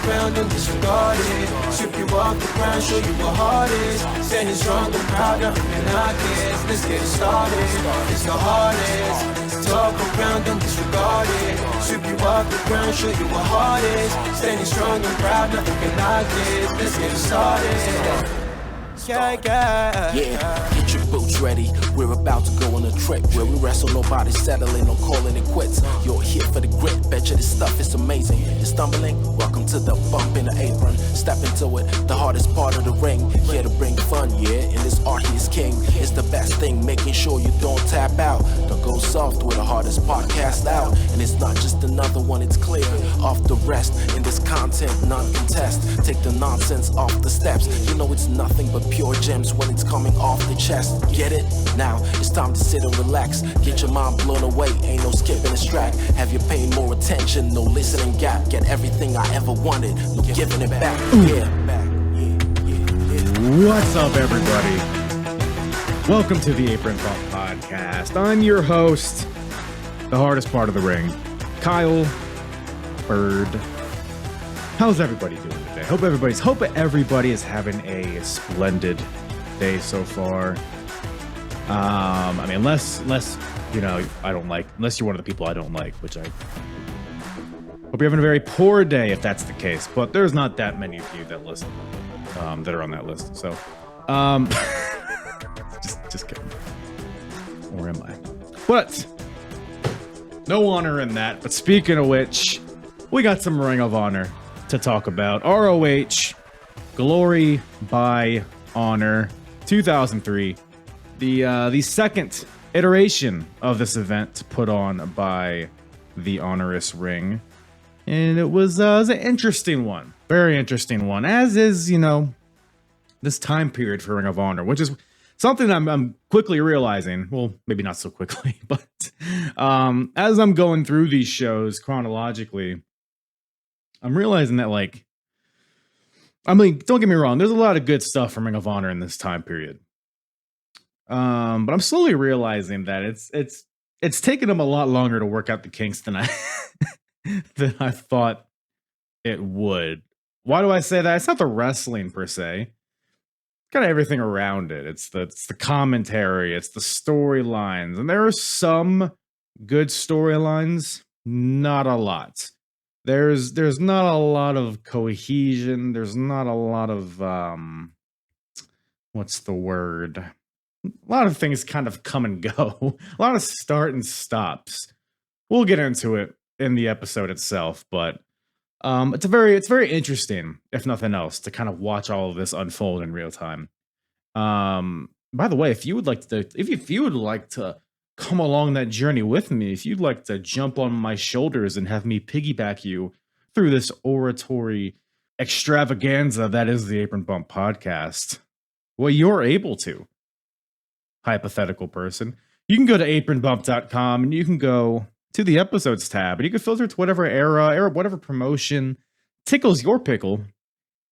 ground, don't disregard it. Strip you off the ground, show you what heart is. Standing strong and proud, nothing can knock it. Let's get it started, it's the hardest. Talk around, don't disregard it. Strip you off the ground, show you what heart is. Standing strong and proud, nothing can knock it. Let's get it started. Yeah, get your boots ready. We're about to go on a trip where we wrestle, nobody settling or calling it quits. You're here for the grit, betcha this stuff is amazing. You're stumbling? Welcome to the bump in the apron. Step into it, the hardest part of the ring. Here to bring fun, yeah, in this art he is king. It's the best thing, making sure you don't tap out. Don't go soft with the hardest podcast out. And it's not just another one, it's clear. Off the rest, in this content, none contest. Take the nonsense off the steps. You know it's nothing but pure gems when it's coming off the chest. Get it? Now it's time to sit and relax. Get your mind blown away, ain't no skipping this track. Have you paying more attention, no listening gap. Get everything I ever wanted, no giving it back. What's up, everybody? Welcome to the Apron podcast. I'm your host, the hardest part of the ring, Kyle Bird. How's everybody doing today? Hope everybody is having a splendid day so far. I mean, unless you know, unless you're one of the people I don't like, which I hope you're having a very poor day if that's the case. But there's not that many of you that listen, that are on that list. So, just kidding. Or am I? But no honor in that. But speaking of which, we got some Ring of Honor to talk about. ROH Glory by Honor 2003, the second iteration of this event put on by the Honorous Ring, and it was an interesting one, very interesting one, as is, you know, this time period for Ring of Honor, which is something I'm quickly realizing. Well, maybe not so quickly, but as I'm going through these shows chronologically, I'm realizing that, like, I mean, don't get me wrong, there's a lot of good stuff from Ring of Honor in this time period. But I'm slowly realizing that it's taken them a lot longer to work out the kinks than I than I thought it would. Why do I say that? It's not the wrestling per se. It's kind of everything around it. It's the commentary, it's the storylines, and there are some good storylines, not a lot. There's not a lot of cohesion. There's not a lot of what's the word? A lot of things kind of come and go. A lot of start and stops. We'll get into it in the episode itself, but it's very interesting, if nothing else, to kind of watch all of this unfold in real time. By the way, if you would like to come along that journey with me, if you'd like to jump on my shoulders and have me piggyback you through this oratory extravaganza that is the Apron Bump podcast, well, you're able to. Hypothetical person. You can go to apronbump.com and you can go to the episodes tab and you can filter to whatever era, whatever promotion tickles your pickle.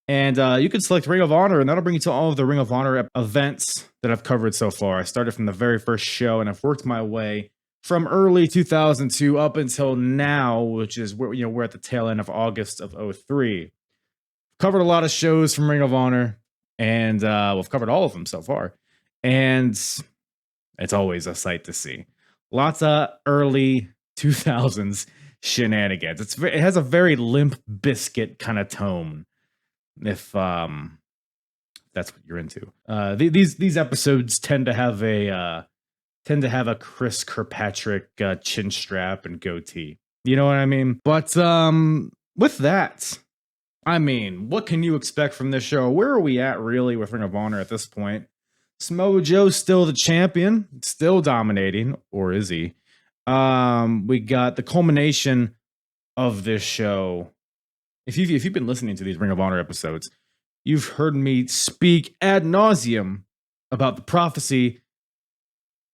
And you can select Ring of Honor, and that'll bring you to all of the Ring of Honor events that I've covered so far. I started from the very first show, and I've worked my way from early 2002 up until now, which is where, you know, we're at the tail end of August of 03. Covered a lot of shows from Ring of Honor, and we've covered all of them so far. And it's always a sight to see. Lots of early 2000s shenanigans. It has a very Limp Bizkit kind of tone, if that's what you're into. These episodes tend to have a Chris Kirkpatrick chin strap and goatee. You know what I mean? But with that, I mean, what can you expect from this show? Where are we at really with Ring of Honor at this point? Samoa Joe's still the champion, still dominating, or is he? We got the culmination of this show. If you've been listening to these Ring of Honor episodes, you've heard me speak ad nauseum about the prophecy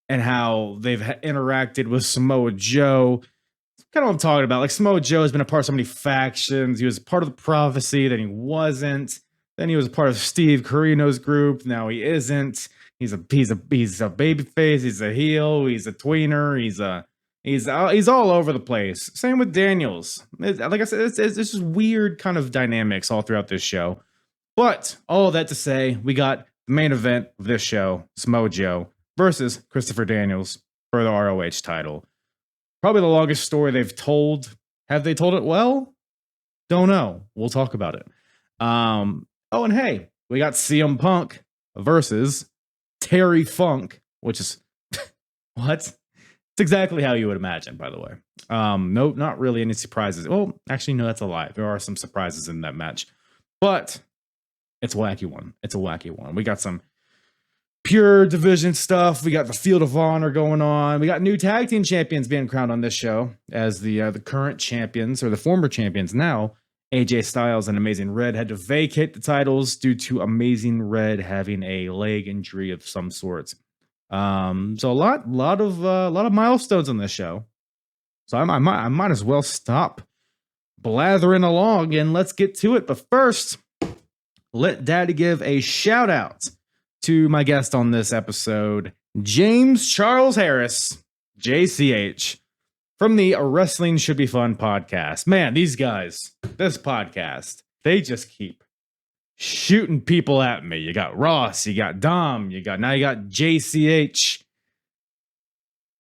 and how they've interacted with Samoa Joe. Kind of what I'm talking about. Like, Samoa Joe has been a part of so many factions. He was part of the prophecy, then he wasn't. Then he was a part of Steve Corino's group. Now he isn't. He's a baby face. He's a heel. He's a tweener. He's He's all over the place. Same with Daniels. Like I said, it's just weird kind of dynamics all throughout this show. But all that to say, we got the main event of this show, Samoa Joe versus Christopher Daniels for the ROH title. Probably the longest story they've told. Have they told it well? Don't know. We'll talk about it. Oh, and hey, we got CM Punk versus Terry Funk, which is what? It's exactly how you would imagine, by the way. No, not really any surprises. Well, actually, no, that's a lie. There are some surprises in that match, but it's a wacky one. It's a wacky one. We got some pure division stuff. We got the Field of Honor going on. We got new tag team champions being crowned on this show as the current champions, or the former champions now. AJ Styles and Amazing Red had to vacate the titles due to Amazing Red having a leg injury of some sort. So a lot of milestones on this show. So I might as well stop blathering along and let's get to it. But first, let Daddy give a shout out to my guest on this episode, James Charles Harris, JCH, from the Wrestling Should Be Fun podcast. Man, these guys, this podcast, they just keep shooting people at me. You got Ross, you got Dom, now you got JCH.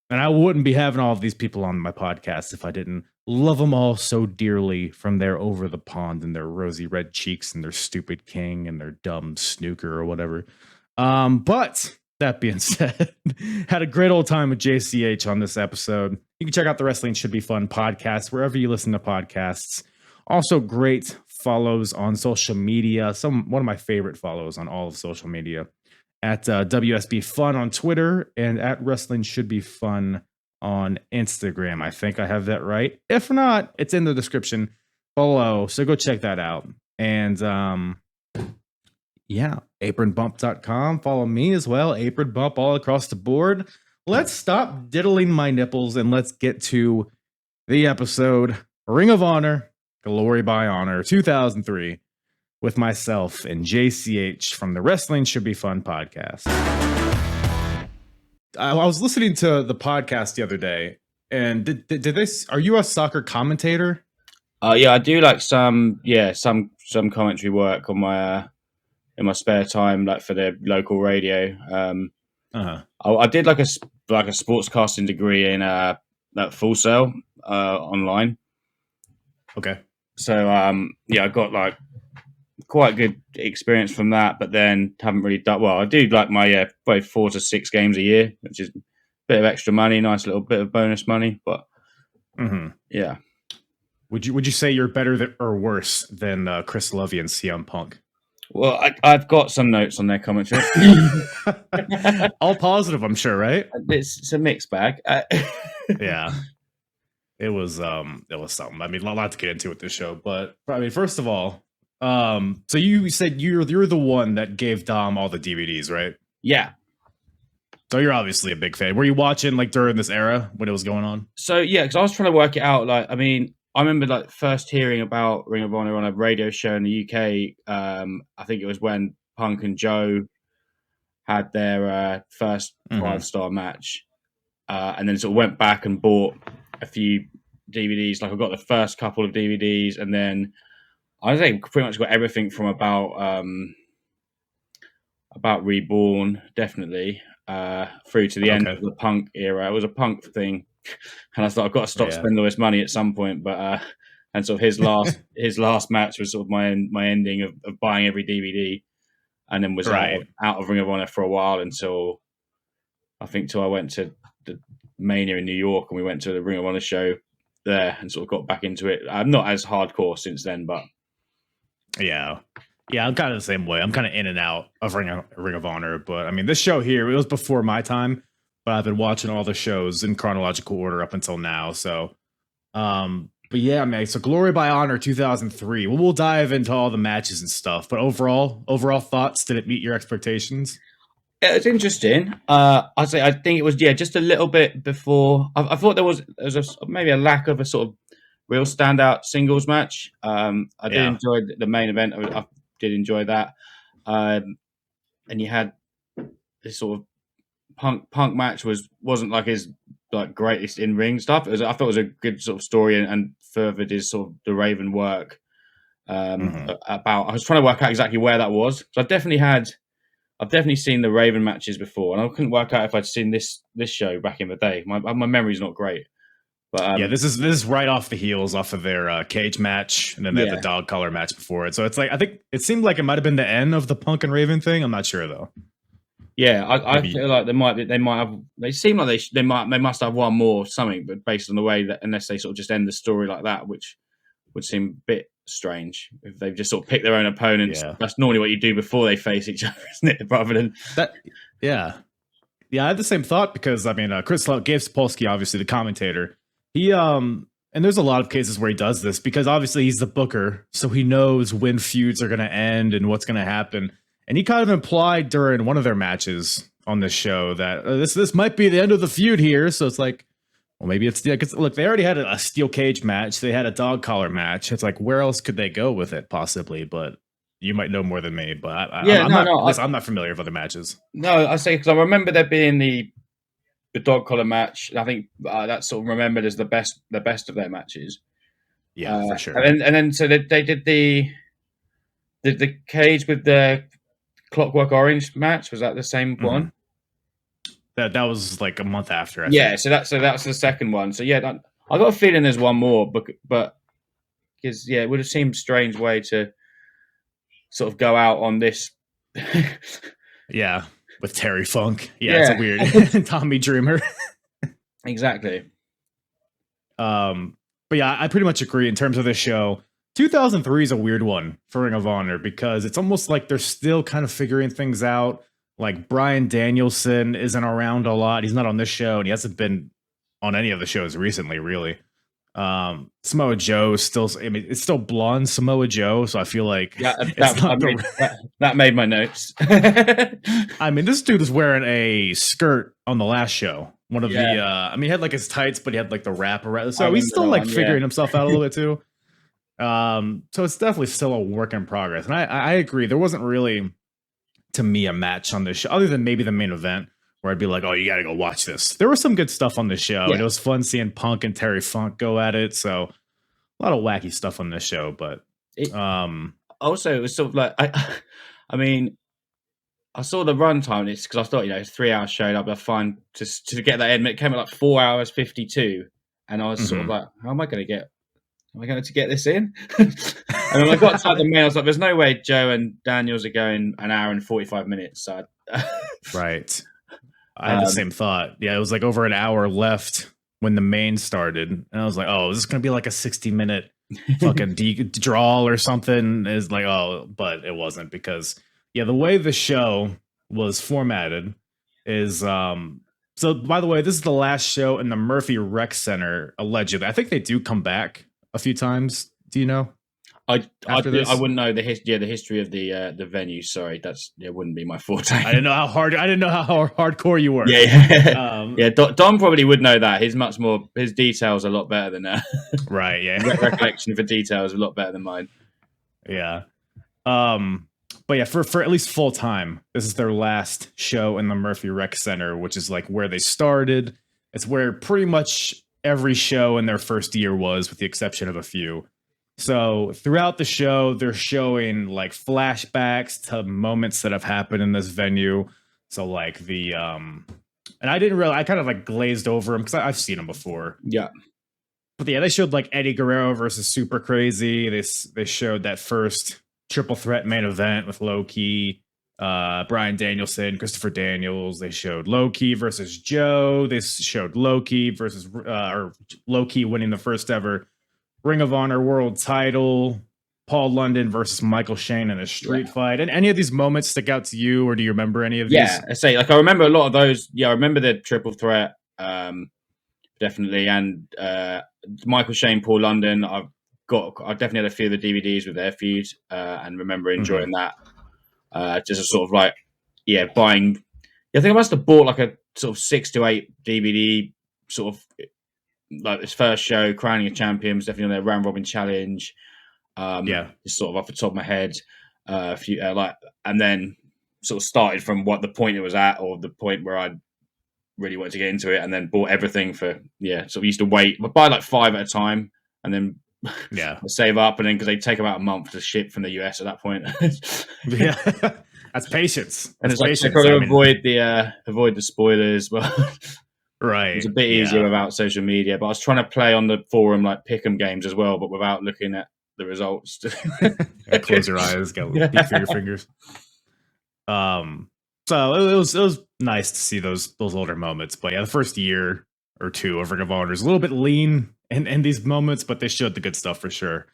And I wouldn't be having all of these people on my podcast if I didn't love them all so dearly, from their over the pond and their rosy red cheeks and their stupid king and their dumb snooker or whatever. But that being said, had a great old time with JCH on this episode. You can check out the Wrestling Should Be Fun podcast wherever you listen to podcasts. Also, great follows on social media. One of my favorite follows on all of social media at WSB Fun on Twitter and at Wrestling Should Be Fun on Instagram. I think I have that right. If not, it's in the description below. So go check that out. And yeah, apronbump.com. Follow me as well. Apron Bump all across the board. Let's stop diddling my nipples and let's get to the episode. Ring of Honor, Glory by Honor 2003 with myself and JCH from the Wrestling Should Be Fun podcast. I was listening to the podcast the other day, and did they? Are you a soccer commentator? Yeah, I do like some commentary work on my in my spare time, like for the local radio. I did like a sportscasting degree in Full Sail online. Okay. So I got like quite good experience from that, but then haven't really done well. I do like my probably 4 to 6 games a year, which is a bit of extra money, nice little bit of bonus money. But yeah, would you say you're better or worse than Chris Lovey and CM Punk? Well, I've got some notes on their commentary. All positive, I'm sure, right? It's a mixed bag. Yeah. It was something. I mean, a lot to get into with this show, but I mean, first of all, so you said you're the one that gave Dom all the DVDs, right? Yeah. So you're obviously a big fan. Were you watching like during this era when it was going on? So yeah, because I was trying to work it out. Like, I mean, I remember like first hearing about Ring of Honor on a radio show in the UK. I think it was when Punk and Joe had their first 5-star match, and then sort of went back and bought a few DVDs. Like I got the first couple of DVDs, and then I think pretty much got everything from about Reborn, definitely, through to the end of the Punk era. It was a Punk thing, and I thought I've got to stop spending all this money at some point. But and sort of his last match was sort of my ending of buying every DVD, and then was out of Ring of Honor for a while until I went to the Mania in New York, and we went to the Ring of Honor show there and sort of got back into it. I'm not as hardcore since then, but yeah, I'm kind of the same way. I'm kind of in and out of Ring of Honor, but I mean, this show here, it was before my time, but I've been watching all the shows in chronological order up until now. So, but yeah, man. So Glory by Honor 2003. We'll dive into all the matches and stuff. But overall thoughts, did it meet your expectations? Yeah, it's interesting. I think it was just a little bit before. I thought there was maybe a lack of a sort of real standout singles match. I did enjoy the main event. I did enjoy that. And you had this sort of punk match wasn't like his like greatest in ring stuff. I thought it was a good sort of story and furthered his sort of the Raven work. About I was trying to work out exactly where that was. So I've definitely seen the Raven matches before, and I couldn't work out if I'd seen this show back in the day. My memory's not great. But yeah, this is right off the heels off of their cage match, and then they had the dog collar match before it. So it's like I think it seemed like it might have been the end of the Punk and Raven thing. I'm not sure though. Yeah, I feel like they seem like they must have one more something, but based on the way that unless they sort of just end the story like that, which would seem a bit strange if they've just sort of picked their own opponents. Yeah. That's normally what you do before they face each other, isn't it? Rather than that. Yeah, I had the same thought because I mean, Gabe Sapolsky, obviously the commentator, he and there's a lot of cases where he does this because obviously he's the booker, so he knows when feuds are going to end and what's going to happen. And he kind of implied during one of their matches on this show that this might be the end of the feud here. So it's like, well, maybe it's because look, they already had a steel cage match. They had a dog collar match. It's like, where else could they go with it possibly? But you might know more than me. But I'm not familiar with other matches. No, I say because I remember there being the dog collar match. I think that's sort of remembered as the best of their matches. Yeah, for sure. And then so they did the cage with the Clockwork Orange match. Was that the same one? That was like a month after. I think. So that's the second one. So yeah, I got a feeling there's one more, but because it would have seemed a strange way to sort of go out on this. Yeah, with Terry Funk. Yeah, it's a weird Tommy Dreamer. Exactly. But yeah, I pretty much agree in terms of this show. 2003 is a weird one for Ring of Honor because it's almost like they're still kind of figuring things out. Like Bryan Danielson isn't around a lot. He's not on this show, and he hasn't been on any of the shows recently, really. Samoa Joe still, I mean, it's still blonde Samoa Joe, so I feel like that made my notes. I mean, this dude was wearing a skirt on the last show. One of the, I mean, he had like his tights, but he had like the wrap around. So he's still like figuring himself out a little bit too. So it's definitely still a work in progress. And I agree. There wasn't really, to me, a match on this show, other than maybe the main event, where I'd be like, oh, you got to go watch this. There was some good stuff on this show. And it was fun seeing Punk and Terry Funk go at it. So a lot of wacky stuff on this show. But also, it was sort of like, I mean, I saw the runtime. It's because I thought, it's 3 hours show. I'd be fine to get that in. It came at like 4 hours 52. And I was sort of like, how am I going to get this in? And when I got to the mail, I was like, there's no way Joe and Daniels are going an hour and 45 minutes. So right. I had the same thought. Yeah, it was like over an hour left when the main started. And I was like, oh, is this going to be like a 60-minute fucking draw or something? Is like, oh, but it wasn't because, the way the show was formatted is, so by the way, this is the last show in the Murphy Rec Center, allegedly. I think they do come back a few times. Do you know? I wouldn't know the history of the venue. Sorry, it wouldn't be my forte. I didn't know how hardcore you were. Yeah. Don probably would know that. His details are a lot better than that. Right. Yeah. Recollection for details a lot better than mine. Yeah. But yeah, for at least full time, this is their last show in the Murphy Rec Center, which is like where they started. It's where pretty much every show in their first year was, with the exception of a few. So throughout the show, they're showing like flashbacks to moments that have happened in this venue. So like and I kind of like glazed over them because I've seen them before. Yeah. But yeah, they showed like Eddie Guerrero versus Super Crazy. They showed that first triple threat main event with Low Key, Bryan Danielson, Christopher Daniels. They showed Low Key versus Joe. They showed Low Key versus or Low Key winning the first ever Ring of Honor World Title, Paul London versus Michael Shane in a street fight. And any of these moments stick out to you, or do you remember any of these? Yeah, I remember a lot of those. Yeah, I remember the triple threat, definitely, and Michael Shane, Paul London. I definitely had a few of the DVDs with their feud, and remember enjoying that. Just a sort of like, buying. I think I must have bought like a sort of 6 to 8 DVD sort of. Like this first show, Crowning a Champion, was definitely on their Round Robin Challenge. Just sort of off the top of my head, a few and then sort of started from what the point it was at, or the point where I'd really wanted to get into it, and then bought everything for So we used to wait, but buy like 5 at a time, and then save up, and then because they take about a month to ship from the US at that point. That's patience. And it's like got to avoid the spoilers. Well, right, it's a bit easier without social media. But I was trying to play on the forum like pick'em games as well, but without looking at the results. Close your eyes, go peek through your fingers. So it was nice to see those older moments. But yeah, the first year or two of Ring of Honor is a little bit lean in these moments, but they showed the good stuff for sure.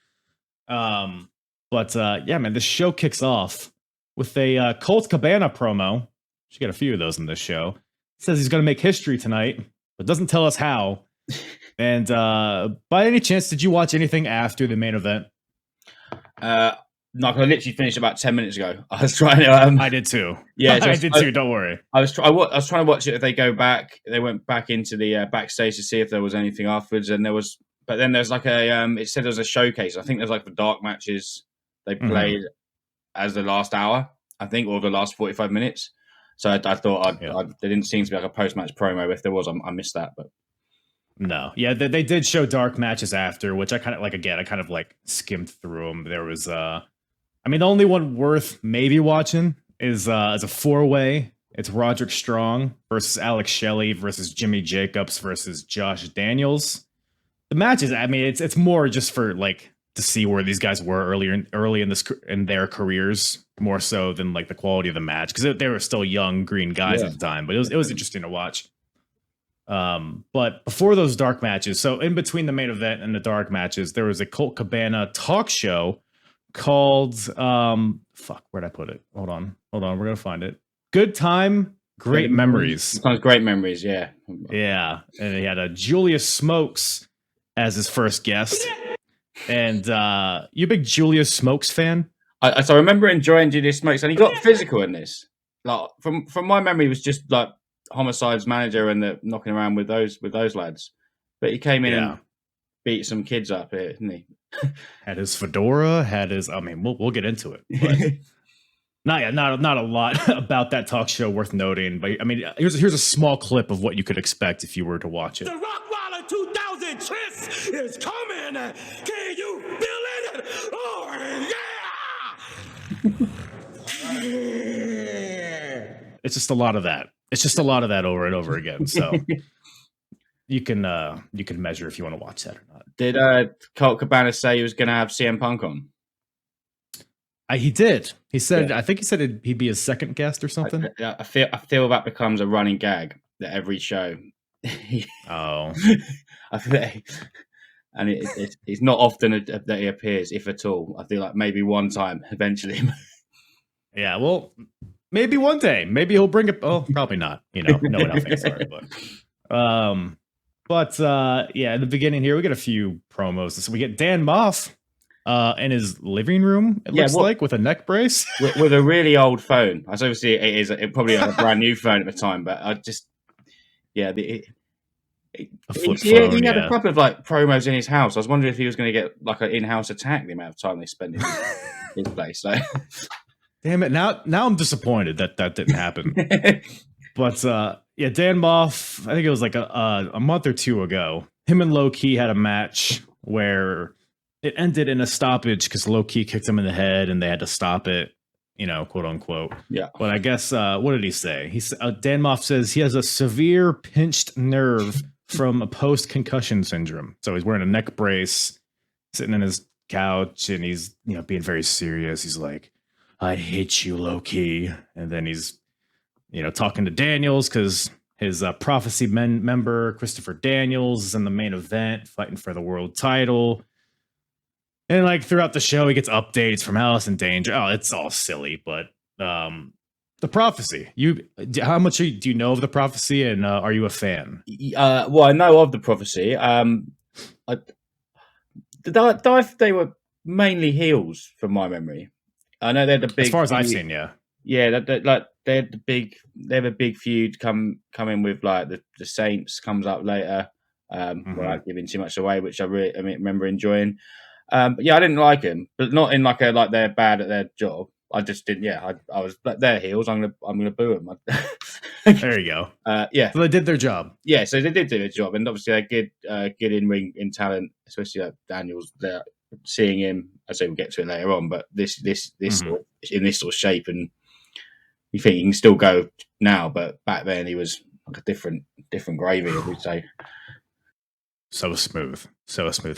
But yeah, man, this show kicks off with a Colt Cabana promo. Should get a few of those in this show. Says he's going to make history tonight, but doesn't tell us how. And by any chance, did you watch anything after the main event? No, I literally finished about 10 minutes ago. I was trying to. I did too. Yeah, I did too. Don't worry. I was trying to watch it. If they go back, they went back into the backstage to see if there was anything afterwards, and there was. But then there's like a. It said there was a showcase. I think there's like the dark matches they played as the last hour, I think, or the last 45 minutes. So I thought there didn't seem to be like a post-match promo. If there was, I missed that. But no, yeah, they did show dark matches after, which I kind of like. Again, I kind of like skimmed through them. There was I mean, the only one worth maybe watching is a 4-way. It's Roderick Strong versus Alex Shelley versus Jimmy Jacobs versus Josh Daniels. The matches, I mean, it's more just for like to see where these guys were early in their careers, more so than like the quality of the match, because they were still young green guys at the time. But it was interesting to watch. But before those dark matches, so in between the main event and the dark matches, there was a Colt Cabana talk show called where'd I put it? Hold on, we're gonna find it. Good Time, Great Memories. Sometimes Great Memories, yeah. And he had a Julius Smokes as his first guest. And you a big Julius Smokes fan? So I remember enjoying Julius Smokes, and he got physical in this. Like from my memory, it was just like Homicide's manager and the knocking around with those lads. But he came in and beat some kids up here, didn't he? Had his fedora, I mean, we'll get into it. But not a lot about that talk show worth noting. But I mean, here's a small clip of what you could expect if you were to watch it. The Rockwaller 2000 Chris is coming. Can you feel it? Oh yeah! It's just a lot of that. It's just a lot of that over and over again. So. You can measure if you want to watch that or not. Did Colt Cabana say he was going to have CM Punk on? He did. He said, I think he said he'd be his second guest or something. I feel that becomes a running gag at every show. Oh, I think, and it's not often that he appears, if at all. I feel like maybe one time eventually. Yeah, well, maybe one day. Maybe he'll bring it. Oh, probably not. You know, no one else thinks sorry, but yeah, in the beginning here, we get a few promos. So we get Dan Maff in his living room, it looks like, with a neck brace. with a really old phone. As obviously it probably had a brand new phone at the time, but I just, he had a couple of like promos in his house. I was wondering if he was going to get like an in-house attack, the amount of time they spend in his place. So. Damn it. Now I'm disappointed that didn't happen. But yeah, Dan Maff, I think it was like a month or two ago, him and Low Key had a match where it ended in a stoppage because Low Key kicked him in the head and they had to stop it, you know, quote unquote. Yeah. But I guess, what did he say? Dan Maff says he has a severe pinched nerve from a post-concussion syndrome. So he's wearing a neck brace, sitting in his couch, and he's, you know, being very serious. He's like, I hate you, Low Key. And then he's, you know, talking to Daniels because his Prophecy member, Christopher Daniels, is in the main event fighting for the world title. And like throughout the show, he gets updates from Alice in Danger. Oh, it's all silly, but the Prophecy. How much do you know of the Prophecy, and are you a fan? Well, I know of the Prophecy. They were mainly heels from my memory. I know they're the big. As far as I've seen, yeah. Yeah, they have a big feud come in with like the Saints comes up later, without giving too much away, which I remember enjoying. But yeah, I didn't like him, but not in like they're bad at their job. I just didn't. Yeah, I was their heels. I'm gonna boo them. There you go. Yeah, so they did their job. Yeah, so they did do their job, and obviously they're good in ring in talent, especially Daniels. There, seeing him, I say we'll get to it later on, but this sort of, in this sort of shape, and you think he can still go now, but back then he was like a different gravy, I would say. So smooth,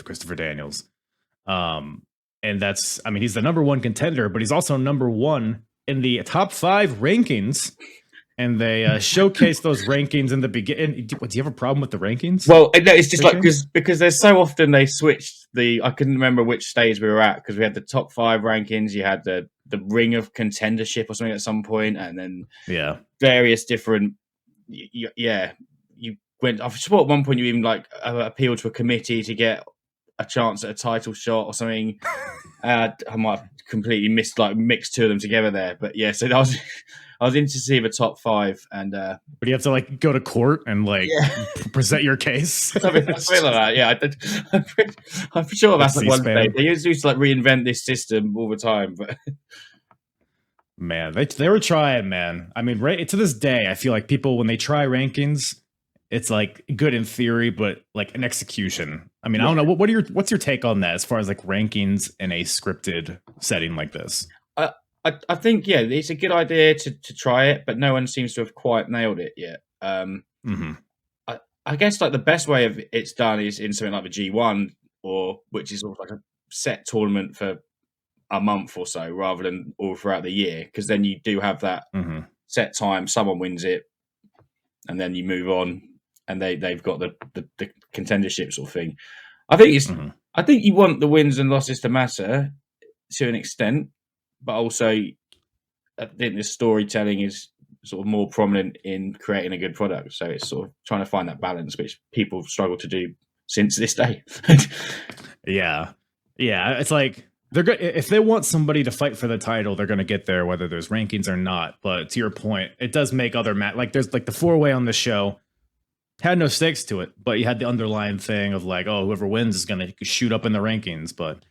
Christopher Daniels. And that's, I mean, he's the number one contender, but he's also number one in the top 5 rankings. And they showcase those rankings in the beginning. Do you have a problem with the rankings? Well, no, it's just like because there's so often they switched I couldn't remember which stage we were at, because we had the top 5 rankings, you had the ring of contendership or something at some point, and then various different. You went. I saw at one point you even like appealed to a committee to get a chance at a title shot or something. I might have completely mixed two of them together there, but yeah. So I was in to see the top 5, and but you have to like go to court and present your case. Something like that. Yeah, I'm sure that's like one day. They used to like reinvent this system all the time, but man, they were trying, man. I mean, right to this day, I feel like people when they try rankings, it's like good in theory, but like an execution. I mean, I don't know. What's your take on that as far as like rankings in a scripted setting like this? I think, it's a good idea to try it, but no one seems to have quite nailed it yet. I guess like the best way of it's done is in something like the G1, which is sort of like a set tournament for a month or so rather than all throughout the year, because then you do have that set time, someone wins it, and then you move on, and they've got the contendership sort of thing. I think I think you want the wins and losses to matter to an extent, but also I think the storytelling is sort of more prominent in creating a good product. So it's sort of trying to find that balance, which people struggle to do since this day. Yeah. It's like if they want somebody to fight for the title, they're going to get there, whether there's rankings or not. But to your point, it does make other like there's like the 4-way on the show had no stakes to it, but you had the underlying thing of like, oh, whoever wins is going to shoot up in the rankings. But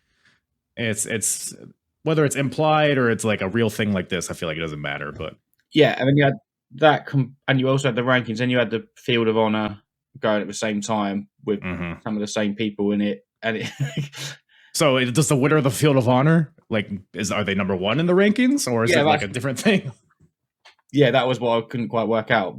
it's whether it's implied or it's like a real thing like this, I feel like it doesn't matter. But yeah, and then you had that, and you also had the rankings, and you had the Field of Honor going at the same time with some of the same people in it. And so does the winner of the Field of Honor are they number 1 in the rankings, or is it like a different thing? Yeah, that was what I couldn't quite work out.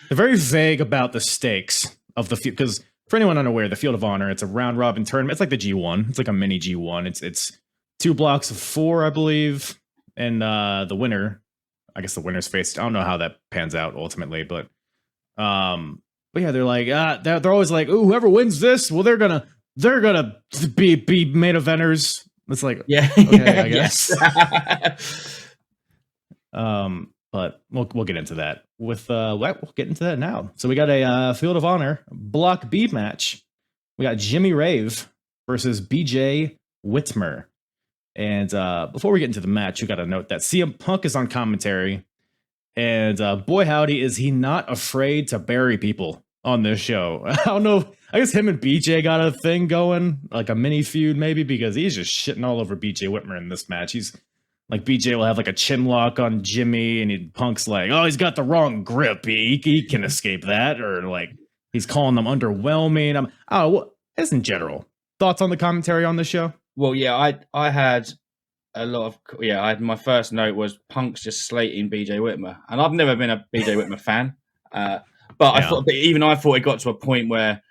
They're very vague about the stakes of the field, because for anyone unaware, the Field of Honor, it's a round robin tournament. It's like the G1. It's like a mini G1. It's 2 blocks of 4, I believe, and the winner, I guess the winner's faced. I don't know how that pans out ultimately, but yeah, they're like they're always like, ooh, whoever wins this, well, they're gonna be main eventers. It's like, okay, I guess. But we'll get into that we'll get into that now. So we got a Field of Honor Block B match. We got Jimmy Rave versus BJ Whitmer. And before we get into the match, you got to note that CM Punk is on commentary. And boy, howdy, is he not afraid to bury people on this show. I don't know. I guess him and BJ got a thing going, like a mini feud maybe, because he's just shitting all over BJ Whitmer in this match. He's like, BJ will have like a chin lock on Jimmy, and Punk's like, oh, he's got the wrong grip. He can escape that. Or like he's calling them underwhelming. As in general, thoughts on the commentary on the show? Well, yeah, I had a lot of I had my first note was Punk's just slating BJ Whitmer, and I've never been a BJ Whitmer fan, but I thought it got to a point where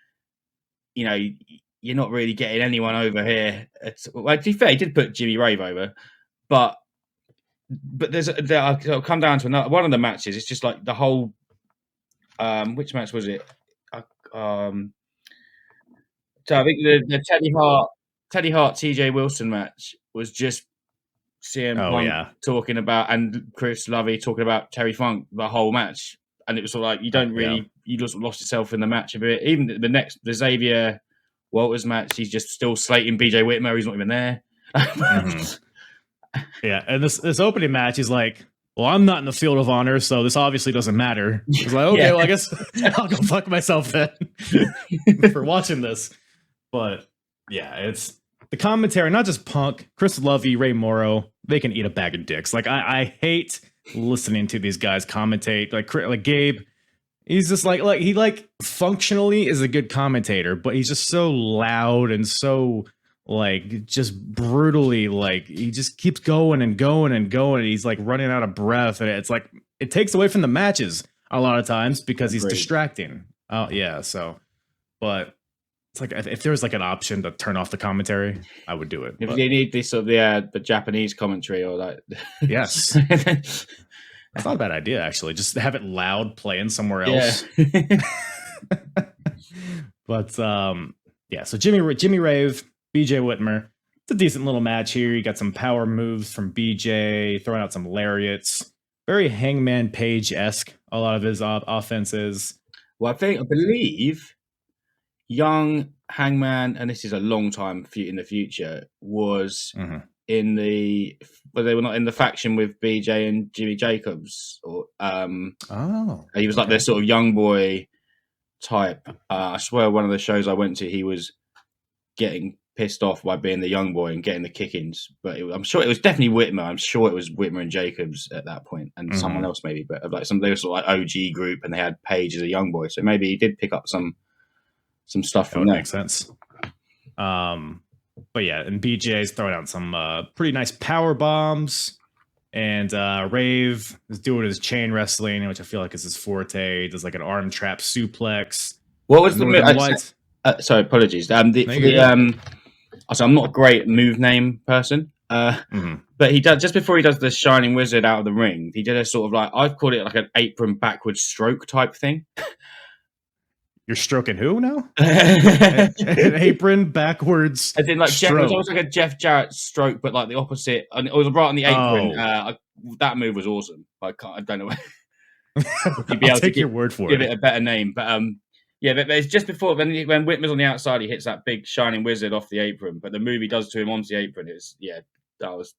you're not really getting anyone over here. To be fair, he did put Jimmy Rave over, but I'll come down to another one of the matches. It's just like the whole which match was it? So I think the Teddy Hart TJ Wilson match was just CM Punk talking about, and Chris Lovey talking about Terry Funk the whole match, and it was sort of like you just lost yourself in the match a bit. Even the Xavier Walters match, he's just still slating BJ Whitmer. He's not even there. Yeah, and this opening match is like, well, I'm not in the Field of Honor, so this obviously doesn't matter. He's like, okay, well, I guess I'll go fuck myself then for watching this. But yeah, it's the commentary, not just Punk, Chris Lovey, Ray Morrow. they can eat a bag of dicks. Like I hate listening to these guys commentate. Like Gabe, he's just like he like functionally is a good commentator, but he's just so loud and so like just brutally like he just keeps going and going and going. And he's like running out of breath, and it's like it takes away from the matches a lot of times because he's distracting. Oh yeah, so but. It's like if there was like an option to turn off the commentary, I would do it. If you need this sort of the Japanese commentary or like, yes, that's not a bad idea actually. Just have it loud playing somewhere else. Yeah. But yeah. So Jimmy Rave, BJ Whitmer. It's a decent little match here. You got some power moves from BJ, throwing out some lariats. Very Hangman Page-esque. A lot of his offenses. Well, I believe. Young Hangman, and this is a long time in the future, was in the, but they were not in the faction with BJ and Jimmy Jacobs, or he was like their sort of young boy type. I swear, one of the shows I went to, he was getting pissed off by being the young boy and getting the kick-ins. But I'm sure it was definitely Whitmer. I'm sure it was Whitmer and Jacobs at that point, and someone else maybe. But like they were sort of like OG group, and they had Page as a young boy, so maybe he did pick up some stuff from there. Makes sense. But yeah, and BJ's throwing out some pretty nice power bombs, and Rave is doing his chain wrestling, which I feel like is his forte. He does like an arm trap suplex. What was the sorry, apologies. So I'm not a great move name person, but he does just before he does the Shining Wizard out of the ring. He did a sort of like I've called it like an apron backwards stroke type thing. You're stroking who now? An apron backwards. I did like Jeff, it was almost like a Jeff Jarrett stroke, but like the opposite. And it was right on the apron. That move was awesome. I don't know. You'd be able to your word for give it a better name, but yeah. But it's just before when Whitmer's on the outside, he hits that big Shining Wizard off the apron. But the move he does to him onto the apron is that was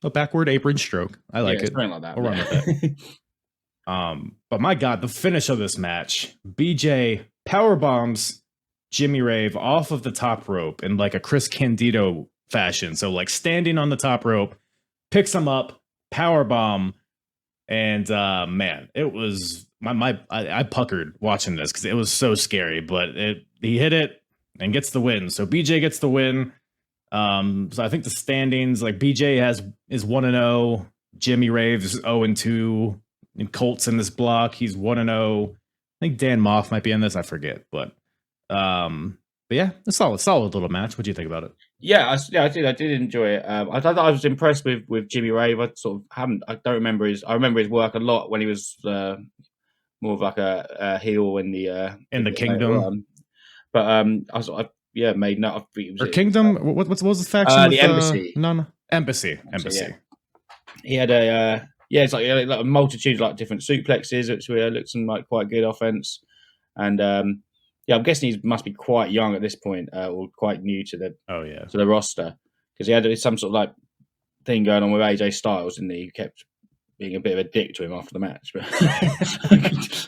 a backward apron stroke. I like it. Something like that. I'll run with that. But my God, the finish of this match, BJ power bombs Jimmy Rave off of the top rope in like a Chris Candido fashion. So like standing on the top rope, picks him up, power bomb, and man, it was I puckered watching this because it was so scary. But he hit it and gets the win. So BJ gets the win. So I think the standings like BJ is 1-0, Jimmy Rave is 0-2. And Colt's in this block. He's 1-0. I think Dan Maff might be in this. I forget, but yeah, a solid little match. What do you think about it? Yeah, I did enjoy it. I thought I was impressed with Jimmy Rave. I don't remember I remember his work a lot when he was more of like a heel in the Kingdom. But I made note of Kingdom. What was the faction? The Embassy. No, Embassy. So, he had a. It's like a multitude of like different suplexes, which looked some like quite good offense. And I'm guessing he must be quite young at this point, or quite new to the roster, because he had some sort of like thing going on with AJ Styles, and he kept being a bit of a dick to him after the match. But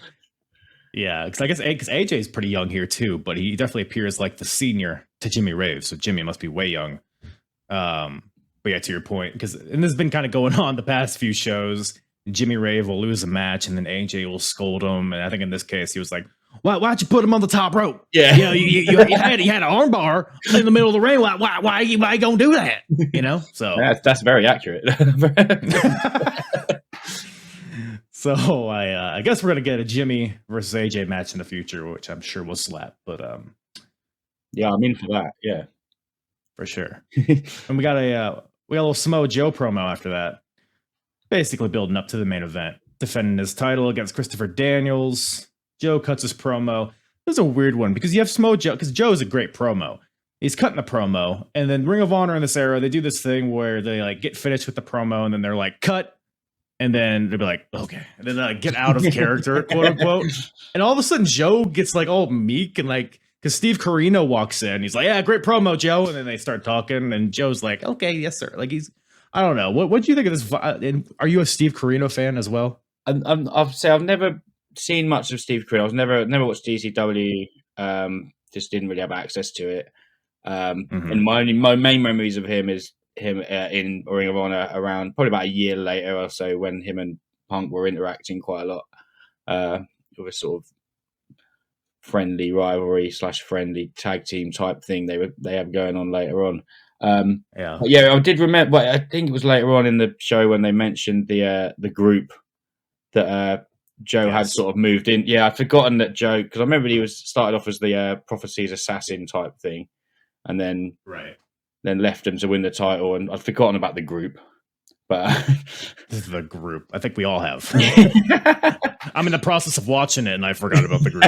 yeah, because I guess AJ is pretty young here too, but he definitely appears like the senior to Jimmy Rave, so Jimmy must be way young. But yeah, to your point, and this has been kind of going on the past few shows. Jimmy Rave will lose a match, and then AJ will scold him. And I think in this case, he was like, "Why'd you put him on the top rope? Yeah, you had an arm bar in the middle of the ring. Why you gonna do that? You know?" So that's very accurate. So I guess we're gonna get a Jimmy versus AJ match in the future, which I'm sure will slap. But yeah, I'm in for that. Yeah, for sure. And we got a little Samoa Joe promo after that, basically building up to the main event, defending his title against Christopher Daniels. Joe cuts his promo. This is a weird one because you have Samoa Joe, because Joe is a great promo. He's cutting the promo, and then Ring of Honor in this era, they do this thing where they like get finished with the promo, and then they're like cut, and then they'll be like, okay, and then they like, get out of character, quote unquote. And all of a sudden, Joe gets like all meek and like, because Steve Corino walks in, he's like, "Yeah, great promo, Joe," and then they start talking, and Joe's like, "Okay, yes, sir." Like I don't know. What do you think of this? And are you a Steve Corino fan as well? I've never seen much of Steve Corino. I've never watched DCW. Just didn't really have access to it. And my main memories of him is him in Ring of Honor around probably about a year later or so, when him and Punk were interacting quite a lot with a sort of friendly rivalry / friendly tag team type thing they have going on later on. I did remember. I think it was later on in the show when they mentioned the group that Joe had sort of moved in. Yeah, I'd forgotten that Joe, because I remember he was started off as the Prophecy's assassin type thing, and then left him to win the title, and I'd forgotten about the group. But this is the group. I think we all have. I'm in the process of watching it, and I forgot about the group.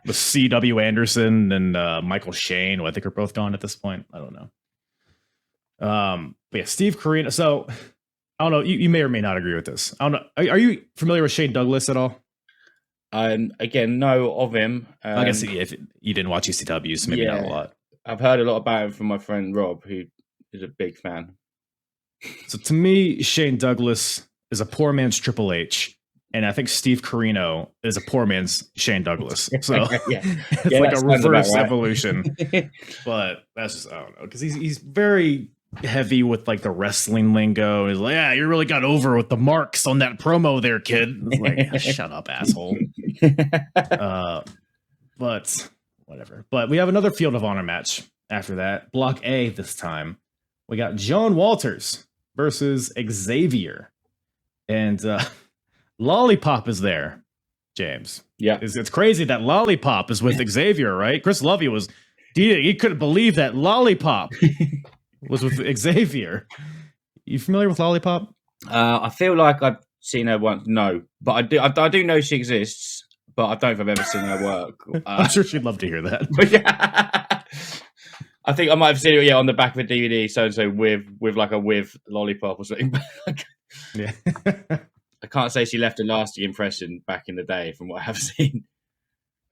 The C.W. Anderson and Michael Shane, who I think are both gone at this point. I don't know. But yeah, Steve Corino. So I don't know. You may or may not agree with this. I don't know. Are you familiar with Shane Douglas at all? Again, know of him. I guess if you didn't watch ECW, so maybe not a lot. I've heard a lot about him from my friend Rob, who is a big fan. So to me, Shane Douglas is a poor man's Triple H, and I think Steve Corino is a poor man's Shane Douglas. So it's like a reverse evolution. But that's just, I don't know, because he's very heavy with like the wrestling lingo. He's like, yeah, you really got over with the marks on that promo there, kid. Like, shut up, asshole. But whatever. But we have another Field of Honor match after that. Block A this time. We got John Walters versus Xavier. And Lollipop is there, James. Yeah. It's crazy that Lollipop is with Xavier, right? Chris Lovey he couldn't believe that Lollipop was with Xavier. You familiar with Lollipop? I feel like I've seen her once. No, but I do know she exists, but I don't know if I've ever seen her work. I'm sure she'd love to hear that. I think I might have seen it on the back of a DVD, so with like a Lollipop or something. Yeah. I can't say she left a lasting impression back in the day from what I have seen.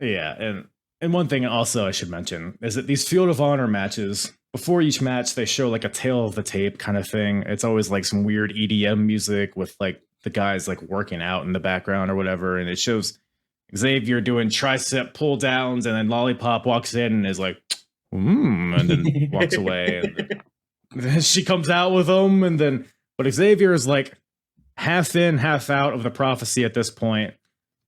Yeah, and one thing also I should mention is that these Field of Honor matches, before each match, they show like a tail of the tape kind of thing. It's always like some weird EDM music with like the guys like working out in the background or whatever, and it shows Xavier doing tricep pull downs, and then Lollipop walks in and is like, and then walks away, and then she comes out with them, and then but Xavier is like half in, half out of the Prophecy at this point.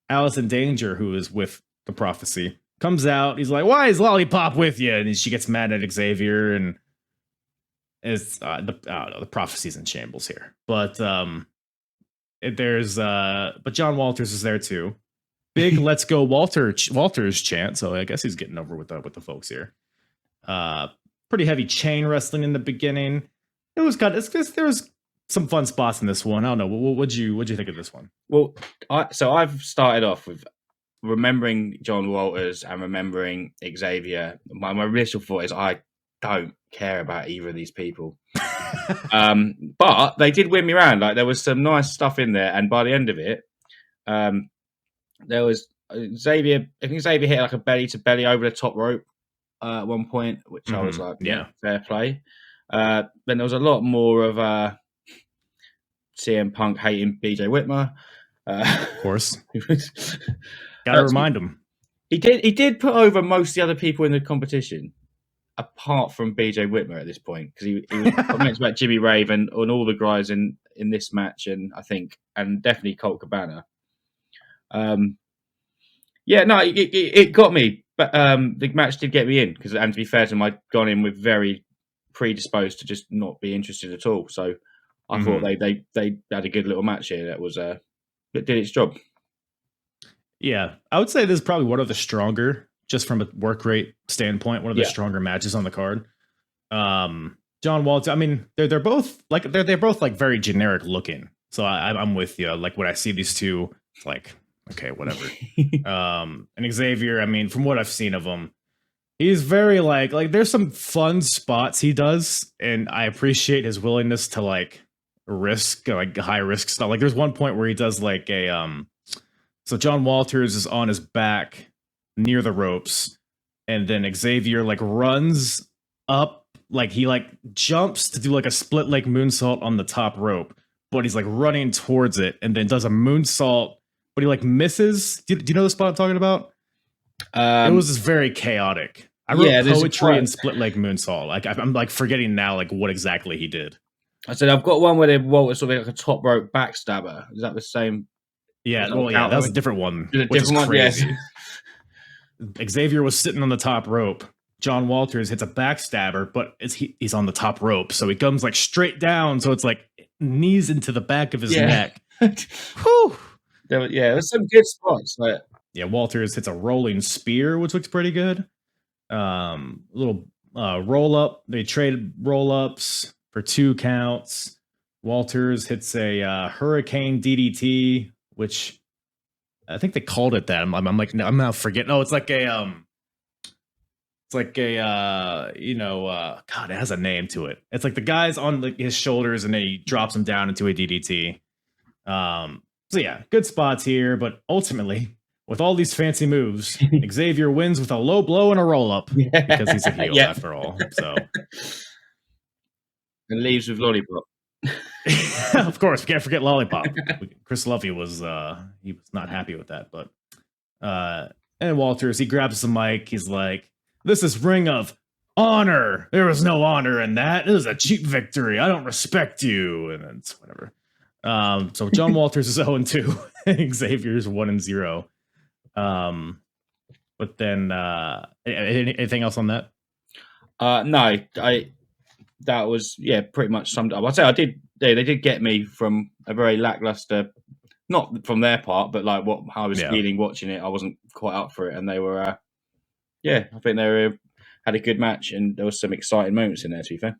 Allison Danger, who is with the Prophecy, comes out. He's like, "Why is Lollipop with you?" And she gets mad at Xavier, and it's I don't know, the Prophecy's in shambles here. But but John Walters is there too. Big "Let's Go Walters" chant. So I guess he's getting over with the folks here. Pretty heavy chain wrestling in the beginning. There was some fun spots in this one. I don't know. What'd you think of this one? Well, I've started off with remembering John Walters and remembering Xavier. My initial thought is I don't care about either of these people. But they did win me around. Like, there was some nice stuff in there, and by the end of it, there was Xavier. I think Xavier hit like a belly to belly over the top rope at one point, which I was like, yeah, fair play. Then there was a lot more of CM Punk hating BJ Whitmer. Of course. Gotta remind him. He did put over most of the other people in the competition, apart from BJ Whitmer at this point, because he was comments about Jimmy Rave and on all the guys in this match, and I think, and definitely Colt Cabana. It got me, but the match did get me in, because, and to be fair to him, I'd gone in with very predisposed to just not be interested at all. So I thought they had a good little match here that did its job. Yeah, I would say this is probably one of the stronger, just from a work rate standpoint, one of the stronger matches on the card. John Walters, I mean, they're both like very generic looking. So I'm with you. Like, when I see these two, it's like, okay, whatever. And Xavier, I mean, from what I've seen of him, he's very like there's some fun spots he does, and I appreciate his willingness to like risk, like high risk stuff. Like, there's one point where he does like so John Walters is on his back near the ropes, and then Xavier like runs up, like he like jumps to do like a split leg moonsault on the top rope, but he's like running towards it, and then does a moonsault, but he like misses. Do you know the spot I'm talking about? It was just very chaotic. I wrote poetry and split leg moonsault. Like I'm like forgetting now, like what exactly he did. I said I've got one where Walter sort of like a top rope backstabber. Is that the same? Yeah, well, yeah, that was a different one. Which is crazy. Yes. Xavier was sitting on the top rope. John Walters hits a backstabber, but he's on the top rope, so he comes like straight down. So it's like knees into the back of his neck. Whew. There's some good spots. Yeah, Walters hits a rolling spear, which looks pretty good. Little roll up. They traded roll ups for 2 counts. Walters hits a hurricane DDT, which I think they called it that. I'm like, no, I'm now forgetting. No, it's like a God, it has a name to it. It's like the guy's on his shoulders and then he drops him down into a DDT. So yeah, good spots here, but ultimately, with all these fancy moves, Xavier wins with a low blow and a roll up because he's a heel after all. So and leaves with lollipop. Of course, we can't forget lollipop. Chris Lovey was he was not happy with that, but and Walters, he grabs the mic. He's like, "This is Ring of Honor. There was no honor in that. It was a cheap victory. I don't respect you." And then it's whatever. So John Walters is 0-2. Xavier's 1-0. But then anything else on that? No, that was pretty much summed up. I'd say they did get me from a very lackluster, not from their part, but like what I was feeling watching it. I wasn't quite up for it, and they were I think they had a good match, and there was some exciting moments in there, to be fair.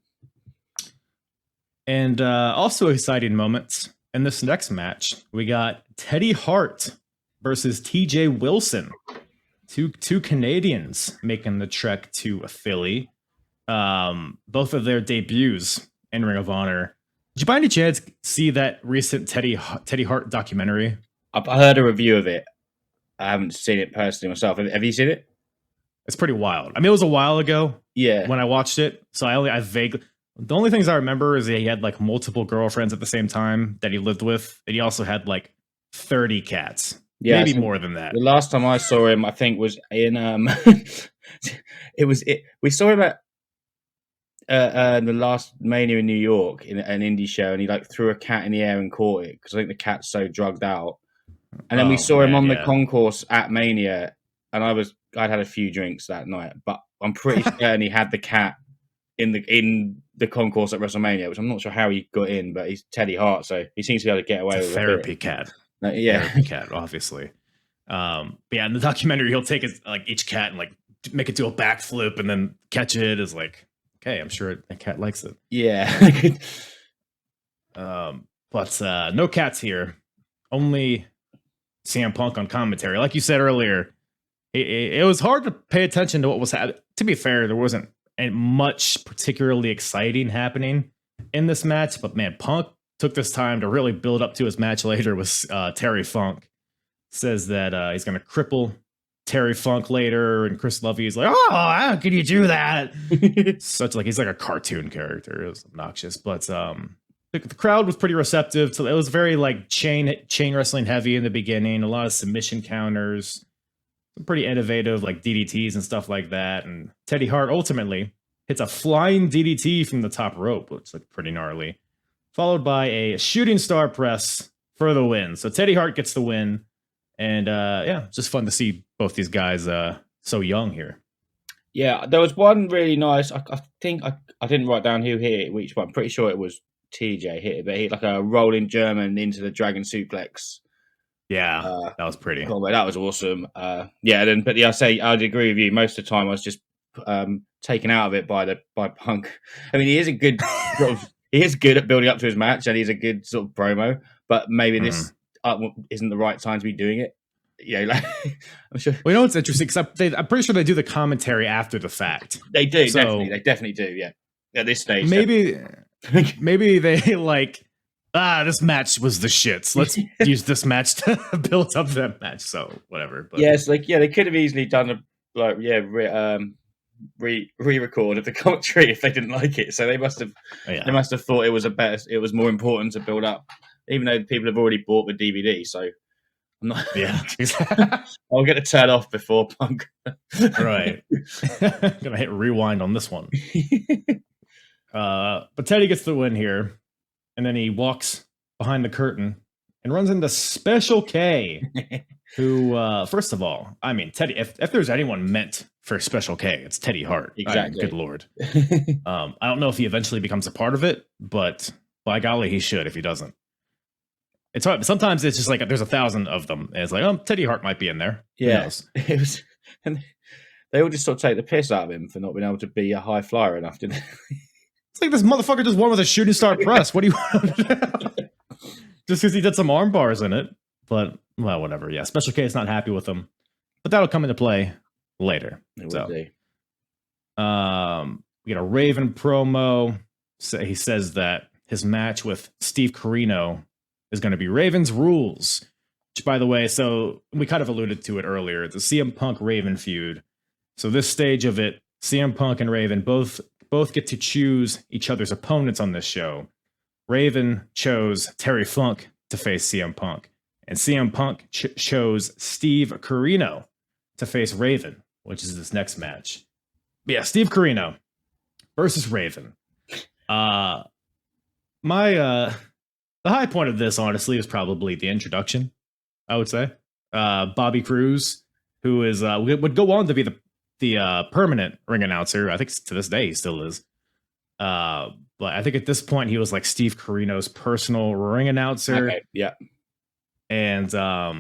And also exciting moments in this next match, we got Teddy Hart versus TJ Wilson. Two Canadians making the trek to Philly. Both of their debuts in Ring of Honor. Did you by any chance see that recent Teddy Hart documentary? I've heard a review of it. I haven't seen it personally myself. Have you seen it? It's pretty wild. I mean, it was a while ago. Yeah. When I watched it, so I vaguely. The only things I remember is that he had like multiple girlfriends at the same time that he lived with, and he also had like 30 cats. Yeah, maybe more than that. The last time I saw him, I think, was in we saw him at the last Mania in New York in an indie show, and he like threw a cat in the air and caught it because I think the cat's so drugged out. And then we saw him on the concourse at Mania, and I'd had a few drinks that night, but I'm pretty certain he had the cat in the concourse at WrestleMania, which I'm not sure how he got in, but he's Teddy Hart, so he seems to be able to get away with it. Therapy cat. Therapy cat, obviously. But yeah, in the documentary, he'll take each cat and like make it do a backflip and then catch it. Is like, okay, I'm sure the cat likes it. Yeah. But no cats here. Only CM Punk on commentary. Like you said earlier, it was hard to pay attention to what was happening. To be fair, there wasn't much particularly exciting happening in this match, but man, Punk took this time to really build up to his match later with Terry Funk. Says that he's going to cripple Terry Funk later, and Chris Lovey is like, "Oh, how can you do that?" Such like he's like a cartoon character. It was obnoxious, but the crowd was pretty receptive. So it was very like chain wrestling heavy in the beginning. A lot of submission counters, some pretty innovative like DDTs and stuff like that. And Teddy Hart ultimately hits a flying DDT from the top rope, which looked pretty gnarly, followed by a shooting star press for the win. So Teddy Hart gets the win. And it's just fun to see both these guys so young here. Yeah, there was one really nice. I think I didn't write down who hit it, which, but I'm pretty sure it was TJ hit it. But he hit like a rolling German into the dragon suplex. Yeah, that was pretty. Oh, that was awesome. I'd agree with you. Most of the time, I was just taken out of it by Punk. I mean, he is a good he is good at building up to his match, and he's a good sort of promo. But maybe this isn't the right time to be doing it. I'm sure. Well, you know what's interesting? Because I'm pretty sure they do the commentary after the fact. They do, definitely. They definitely do, yeah. At this stage. Maybe they like, this match was the shits. Let's use this match to build up that match. So, whatever. But. Yes, they could have easily done re-record of the commentary if they didn't like it. So they must have thought it was more important to build up, even though people have already bought the DVD. So I'm not. Yeah. I'll get a turn off before Punk. Right. Gonna hit rewind on this one. But Teddy gets the win here, and then he walks behind the curtain and runs into Special K, who, first of all, I mean, Teddy, if there's anyone meant for Special K, it's Teddy Hart. Exactly. Good Lord. I don't know if he eventually becomes a part of it, but by golly, he should if he doesn't. It's hard. Sometimes it's just like there's 1,000 of them, and it's like, oh, Teddy Hart might be in there. Yeah. It was, and they all just sort of take the piss out of him for not being able to be a high flyer enough, didn't they? It's like this motherfucker just won with a shooting star press. What do you want? Just because he did some arm bars in it. But, well, whatever. Yeah, Special K is not happy with him. But that'll come into play later. It so, will do. We get a Raven promo. So he says that his match with Steve Corino is going to be Raven's Rules. Which, by the way, so we kind of alluded to it earlier. It's a CM Punk Raven feud. So this stage of it, CM Punk and Raven both get to choose each other's opponents on this show. Raven chose Terry Funk to face CM Punk, and CM Punk chose Steve Corino to face Raven, which is this next match. But yeah, Steve Corino versus Raven. The high point of this, honestly, is probably the introduction, I would say. Bobby Cruz, who is would go on to be the permanent ring announcer. I think to this day he still is. But I think at this point he was like Steve Corino's personal ring announcer. Okay, yeah. And so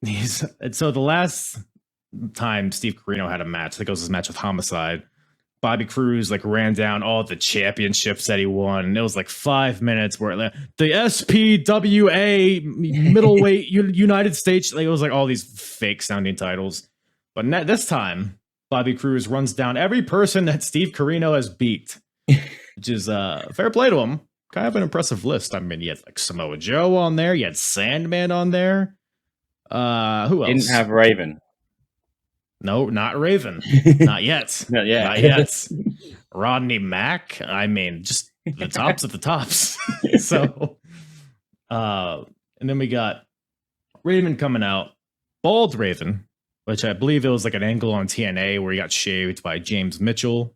the last time Steve Corino had a match, I think it was his match with Homicide, Bobby Cruz like ran down all the championships that he won. And it was like 5 minutes where the SPWA middleweight United States, like it was like all these fake sounding titles. But this time, Bobby Cruz runs down every person that Steve Corino has beat, which is fair play to him. Kind of an impressive list. I mean, you had like Samoa Joe on there. You had Sandman on there. Who else? Didn't have Raven. No, not Raven. Not yet. Not yet. Not yet. Rodney Mack. I mean, just the tops of the tops. So, and then we got Raven coming out. Bald Raven, which I believe it was like an angle on TNA where he got shaved by James Mitchell.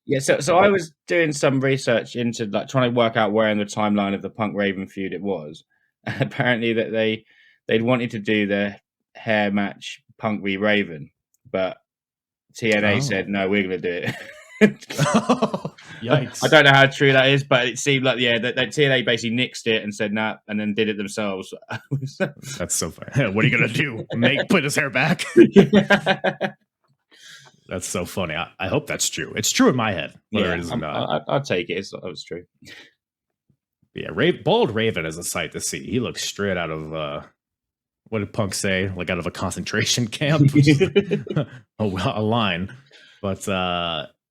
Yeah, so I was doing some research into like trying to work out where in the timeline of the Punk Raven feud it was. And apparently that they'd wanted to do the hair match Punk v Raven, but TNA said no, we're going to do it. Yikes! I don't know how true that is, but it seemed like that TNA basically nixed it and said nah, and then did it themselves. That's so funny. What are you going to do? Put his hair back? That's so funny. I hope that's true. It's true in my head. Whether it is or not. I'll take it. It's true. Yeah, Bald Raven is a sight to see. He looks straight out of what did Punk say? Like out of a concentration camp, a line. But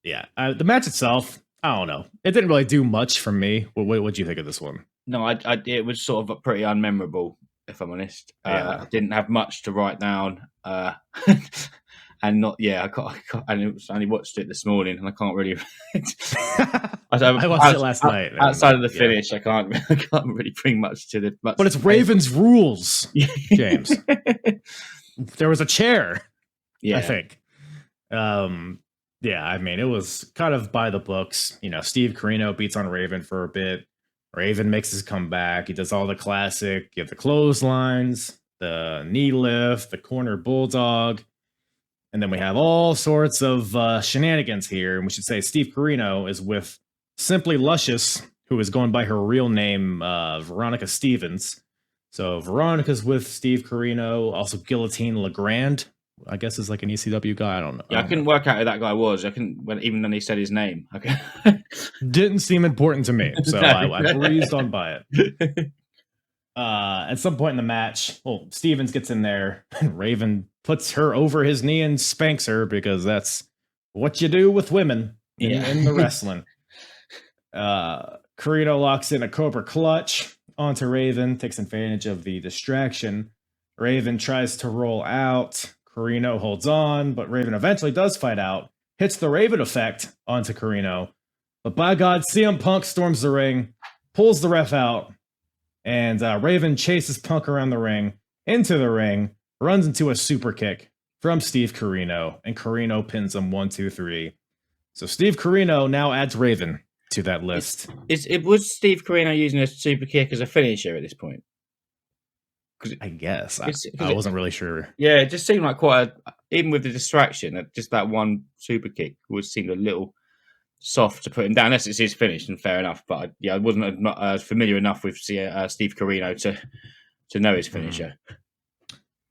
yeah, the match itself, I don't know. It didn't really do much for me. What do you think of this one? No, it was sort of pretty unmemorable, if I'm honest. I didn't have much to write down. And not, I only watched it this morning, and I can't really. I watched it last night. Outside of the finish, I can't really bring much to the. But it's Raven's Rules, James. There was a chair, I think. I mean, it was kind of by the books. You know, Steve Corino beats on Raven for a bit. Raven makes his comeback. He does all the classic. You have the clotheslines, the knee lift, the corner bulldog. And then we have all sorts of shenanigans here. And we should say Steve Corino is with Simply Luscious, who is going by her real name, Veronica Stevens. So Veronica's with Steve Corino. Also Guillotine LeGrand, I guess is like an ECW guy. I don't know. Yeah, I couldn't work out who that guy was. Even when he said his name. Okay. Didn't seem important to me. So I breezed on by it. At some point in the match, Stevens gets in there and Raven puts her over his knee and spanks her because that's what you do with women in the wrestling. Corino locks in a Cobra Clutch onto Raven, takes advantage of the distraction. Raven tries to roll out. Corino holds on, but Raven eventually does fight out, hits the Raven effect onto Corino. But by God, CM Punk storms the ring, pulls the ref out, and Raven chases Punk around the ring into the ring, runs into a super kick from Steve Corino, and Corino pins him 1, 2, 3. So Steve Corino now adds Raven to that list. It was Steve Corino using a super kick as a finisher at this point? I guess. I wasn't really sure. Yeah, it just seemed like quite even with the distraction, just that one super kick seemed a little soft to put him down, unless it's his finish, and fair enough. But I wasn't familiar enough with Steve Corino to know his finisher.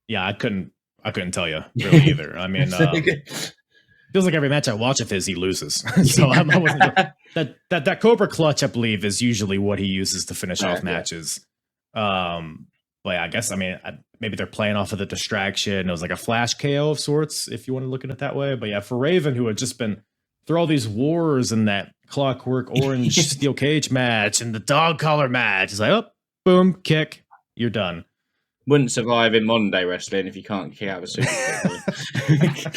Yeah, I couldn't tell you really either. I mean, feels like every match I watch of his, he loses. So I wasn't sure. That Cobra Clutch, I believe, is usually what he uses to finish off matches. But yeah, I guess, maybe they're playing off of the distraction. It was like a flash KO of sorts, if you want to look at it that way. But yeah, for Raven, who had just been through all these wars and that Clockwork Orange steel cage match and the dog collar match, it's like, oh, boom, kick, you're done. Wouldn't survive in modern day wrestling if you can't kick out of a super kick.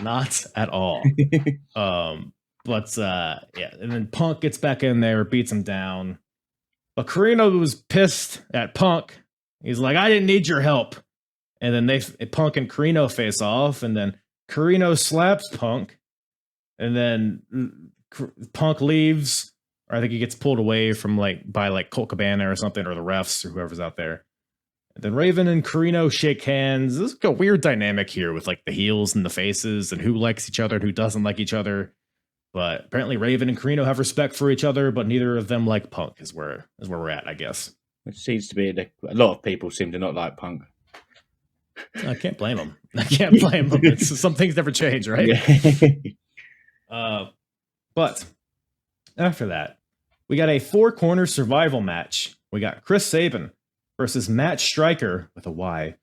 Not at all. But and then Punk gets back in there, beats him down. But Corino was pissed at Punk. He's like, I didn't need your help. And then Punk and Corino face off, and then Corino slaps Punk, and then Punk leaves, or I think he gets pulled away from by Colt Cabana or something, or the refs or whoever's out there. And then Raven and Corino shake hands. There's a weird dynamic here with the heels and the faces and who likes each other and who doesn't like each other. But apparently Raven and Corino have respect for each other, but neither of them like Punk is where we're at, I guess. It seems to be a lot of people seem to not like Punk. I can't blame them. Some things never change, right? Yeah. But after that, we got a 4-corner survival match. We got Chris Sabin versus Matt Striker with a Y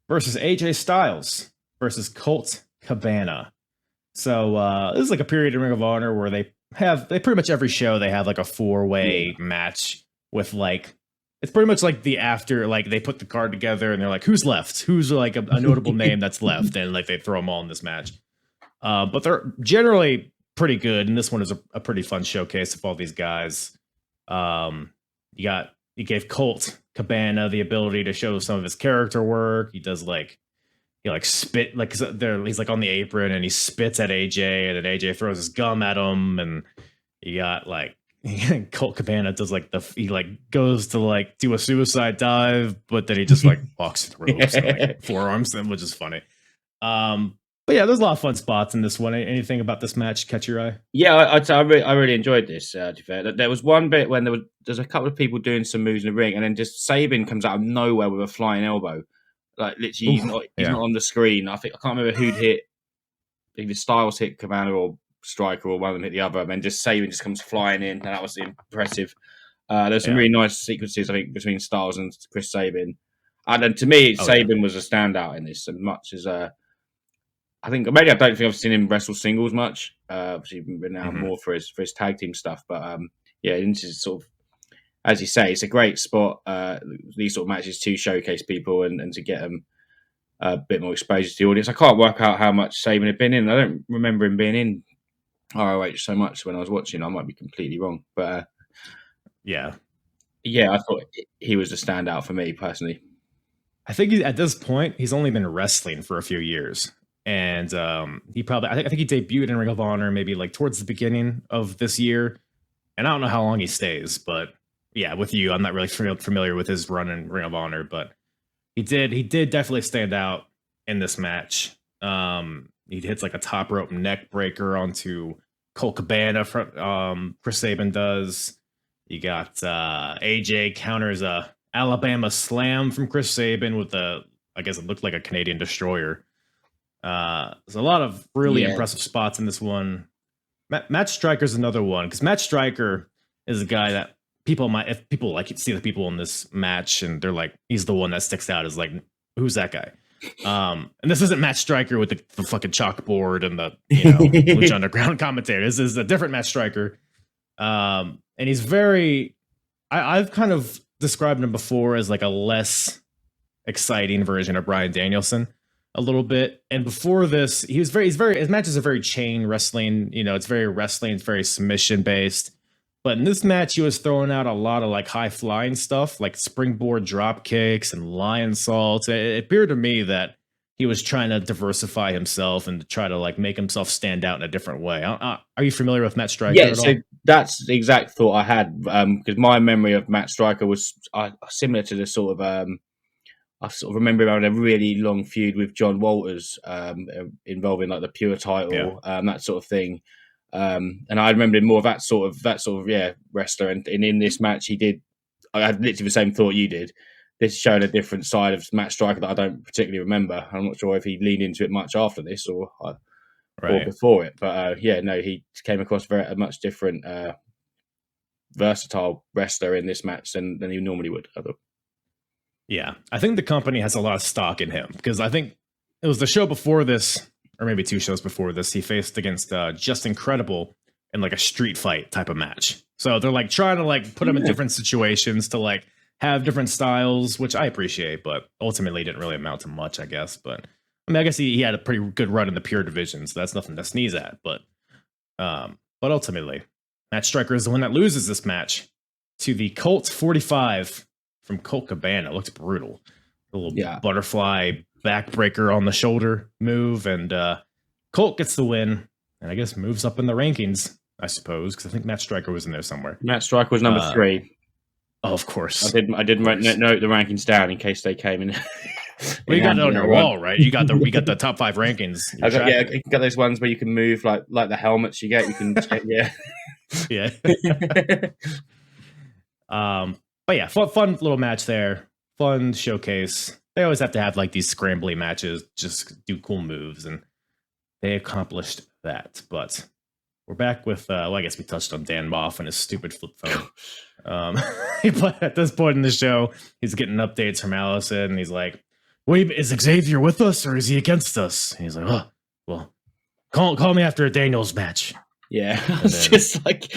versus AJ Styles versus Colt Cabana. So this is a period in Ring of Honor where they pretty much every show they have a 4-way match with it's pretty much the after, they put the card together and they're like, who's left? Who's a notable name that's left? And they throw them all in this match. But they're generally pretty good. And this one is a pretty fun showcase of all these guys. You gave Colt Cabana the ability to show some of his character work. He does he spit, he's on the apron and he spits at AJ, and then AJ throws his gum at him. And you got Colt Cabana does he goes to do a suicide dive, but then he just walks through the ropes and forearms them, which is funny. But yeah, there's a lot of fun spots in this one. Anything about this match catch your eye? Yeah, I really enjoyed this. To be fair, there was one bit when there's a couple of people doing some moves in the ring, and then just Sabin comes out of nowhere with a flying elbow. Literally, he's not on the screen. I can't remember who'd hit. I think the Styles hit Cabana or Striker, or one of them hit the other, and then just Sabin just comes flying in, and that was impressive. There's some really nice sequences, I think, between Styles and Chris Sabin. And then to me, Sabin was a standout in this, as much as I don't think I've seen him wrestle singles much. Obviously, been now more for his tag team stuff. But this is sort of, as you say, it's a great spot. These sort of matches to showcase people and to get them a bit more exposure to the audience. I can't work out how much Sabin had been in. I don't remember him being in ROH so much when I was watching. I might be completely wrong, but I thought he was a standout for me personally. I think at this point he's only been wrestling for a few years. And he probably, I think he debuted in Ring of Honor maybe towards the beginning of this year. And I don't know how long he stays, but yeah, with you, I'm not really familiar with his run in Ring of Honor, but he did definitely stand out in this match. He hits a top rope neck breaker onto Colt Cabana. Chris Sabin does. You got AJ counters a Alabama slam from Chris Sabin with I guess it looked like a Canadian destroyer. There's a lot of really impressive spots in this one. Matt Striker's another one, because Matt Striker is a guy that if people see the people in this match and they're he's the one that sticks out as who's that guy? And this isn't Matt Striker with the fucking chalkboard and the Lucha Underground commentator. This is a different Matt Striker. And he's very, I've kind of described him before as a less exciting version of Bryan Danielson. A little bit. And before this, his matches are very chain wrestling. It's very wrestling. It's very submission based. But in this match, he was throwing out a lot of like high flying stuff, like springboard drop kicks and lion salts. It appeared to me that he was trying to diversify himself and to try to like make himself stand out in a different way. Are you familiar with Matt Striker? Yeah, so that's the exact thought I had, because my memory of Matt Striker was similar to the sort of I sort of remember having a really long feud with John Walters, involving like the Pure title, that sort of thing. And I remember more of that sort of wrestler. And in this match, I had literally the same thought you did. This showed a different side of Matt Striker that I don't particularly remember. I'm not sure if he leaned into it much after this or before it. But he came across a much different, versatile wrestler in this match than he normally would, I thought. Yeah, I think the company has a lot of stock in him because I think it was the show before this, or maybe 2 shows before this, he faced against Just Incredible in like a street fight type of match. So they're like trying to like put him in different situations to like have different styles, which I appreciate, but ultimately didn't really amount to much, I guess. But I mean, I guess he had a pretty good run in the pure division, so that's nothing to sneeze at. But ultimately, Matt Striker is the one that loses this match to the Colt 45 from Colt Cabana. It looked brutal. A little butterfly backbreaker on the shoulder move, and Colt gets the win, and I guess moves up in the rankings, I suppose, because I think Matt Striker was in there somewhere. Matt Striker was number 3. Oh, of course. I did note the rankings down in case they came in. We got it on your wall, right? We got the top 5 rankings. You got those ones where you can move like the helmets you get. You can yeah. But yeah, fun little match there. Fun showcase. They always have to have like these scrambly matches, just do cool moves, and they accomplished that. But we're back with I guess we touched on Dan Maff and his stupid flip phone. But at this point in the show, he's getting updates from Allison, and he's like, "Wait, is Xavier with us or is he against us?" And he's like, "Oh, well, call me after a Daniels match." Yeah, it's just like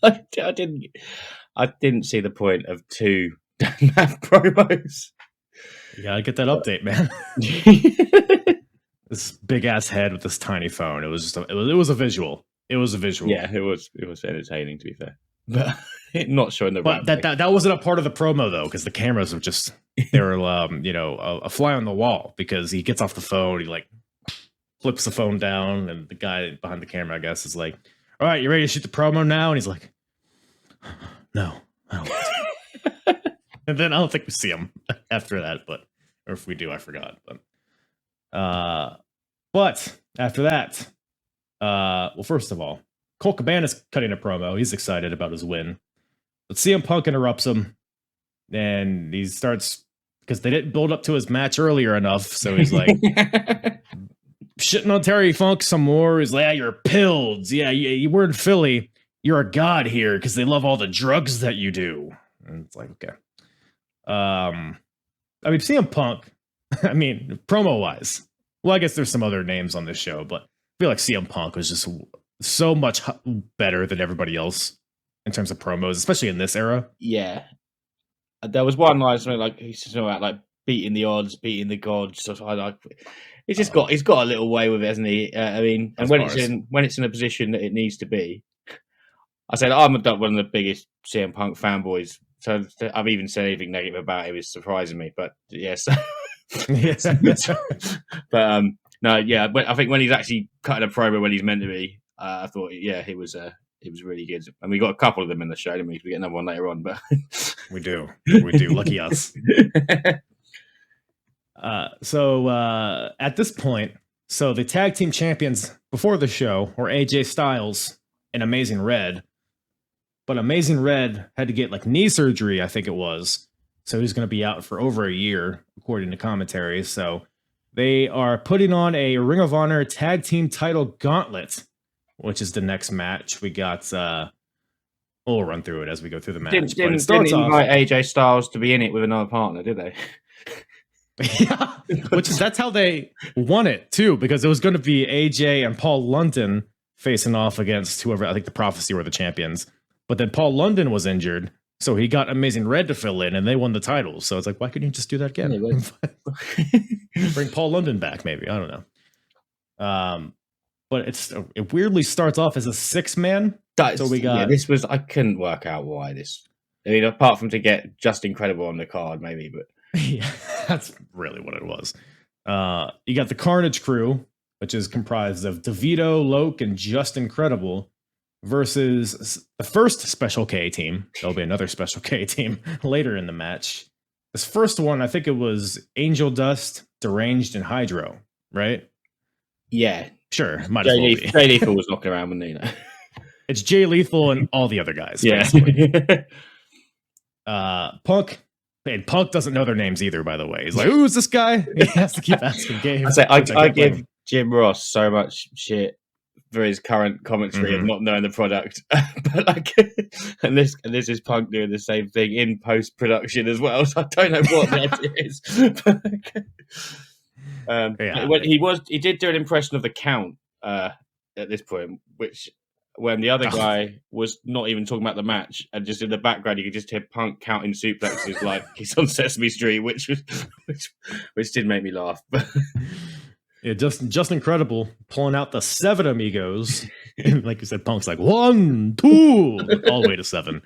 I didn't see the point of 2 Dan Maff promos. You gotta get that update, man. This big ass head with this tiny phone. It was just it was a visual. It was a visual. Yeah, it was entertaining, to be fair, but not showing the. But that wasn't a part of the promo though, because the cameras were just they were a fly on the wall, because he gets off the phone, he like flips the phone down, and the guy behind the camera, I guess, is like, "All right, you ready to shoot the promo now?" And he's like, "No, I don't want to." And then I don't think we see him after that, or if we do, I forgot. But after that, well, first of all, Colt Cabana's cutting a promo. He's excited about his win. But CM Punk interrupts him, and he starts, because they didn't build up to his match earlier enough, so he's like shitting on Terry Funk some more. He's like, "Yeah, you're pilled. Yeah, you were in Philly. You're a god here because they love all the drugs that you do." And it's like, okay. I mean, CM Punk, I mean, promo wise, well, I guess there's some other names on this show, but I feel like CM Punk was just so much better than everybody else in terms of promos, especially in this era. Yeah. There was one line, something like, he's talking about like beating the odds, beating the gods. So I like, he's got a little way with it, hasn't he? I mean, and when it's in a position that it needs to be, I said I'm one of the biggest CM Punk fanboys. So I've even said anything negative about him is surprising me, but yes. But no, yeah. But I think when he's actually cutting a promo when he's meant to be, I thought, yeah, he was really good. And we got a couple of them in the show, didn't we? We get another one later on, but we do. Lucky us. So at this point, so the tag team champions before the show were AJ Styles and Amazing Red. But Amazing Red had to get like knee surgery, I think it was. So he's going to be out for over a year, according to commentary. So they are putting on a Ring of Honor tag team title gauntlet, which is the next match. We got, we'll run through it as we go through the match. Didn't invite AJ Styles to be in it with another partner, did they? Yeah, that's how they won it too, because it was going to be AJ and Paul London facing off against whoever. I think the Prophecy were the champions. But then Paul London was injured, so he got Amazing Red to fill in, and they won the titles. So it's like, why couldn't you just do that again? Bring Paul London back, maybe. I don't know. but it weirdly starts off as a 6-man. So we got I couldn't work out why this. I mean, apart from to get Just Incredible on the card, maybe, but yeah, that's really what it was. You got the Carnage Crew, which is comprised of DeVito, Loke, and Just Incredible, versus the first Special K team. There'll be another Special K team later in the match. This first one, I think it was Angel Dust, Deranged, and Hydro, right? Yeah. Sure, might as well be. Jay Lethal was knocking around, wasn't he? You know? It's Jay Lethal and all the other guys. Yeah. Punk. And Punk doesn't know their names either, by the way. He's like, who's this guy? He has to keep asking Gabe. I give Jim Ross so much shit for his current commentary of not knowing the product. But like, and this is Punk doing the same thing in post-production as well. So I don't know what that is. He did do an impression of the Count at this point, which when the other guy was not even talking about the match, and just in the background you could just hear Punk counting suplexes like he's on Sesame Street, which did make me laugh. Yeah, just incredible, pulling out the 7 amigos. And like you said, Punk's like 1, 2, all the way to 7.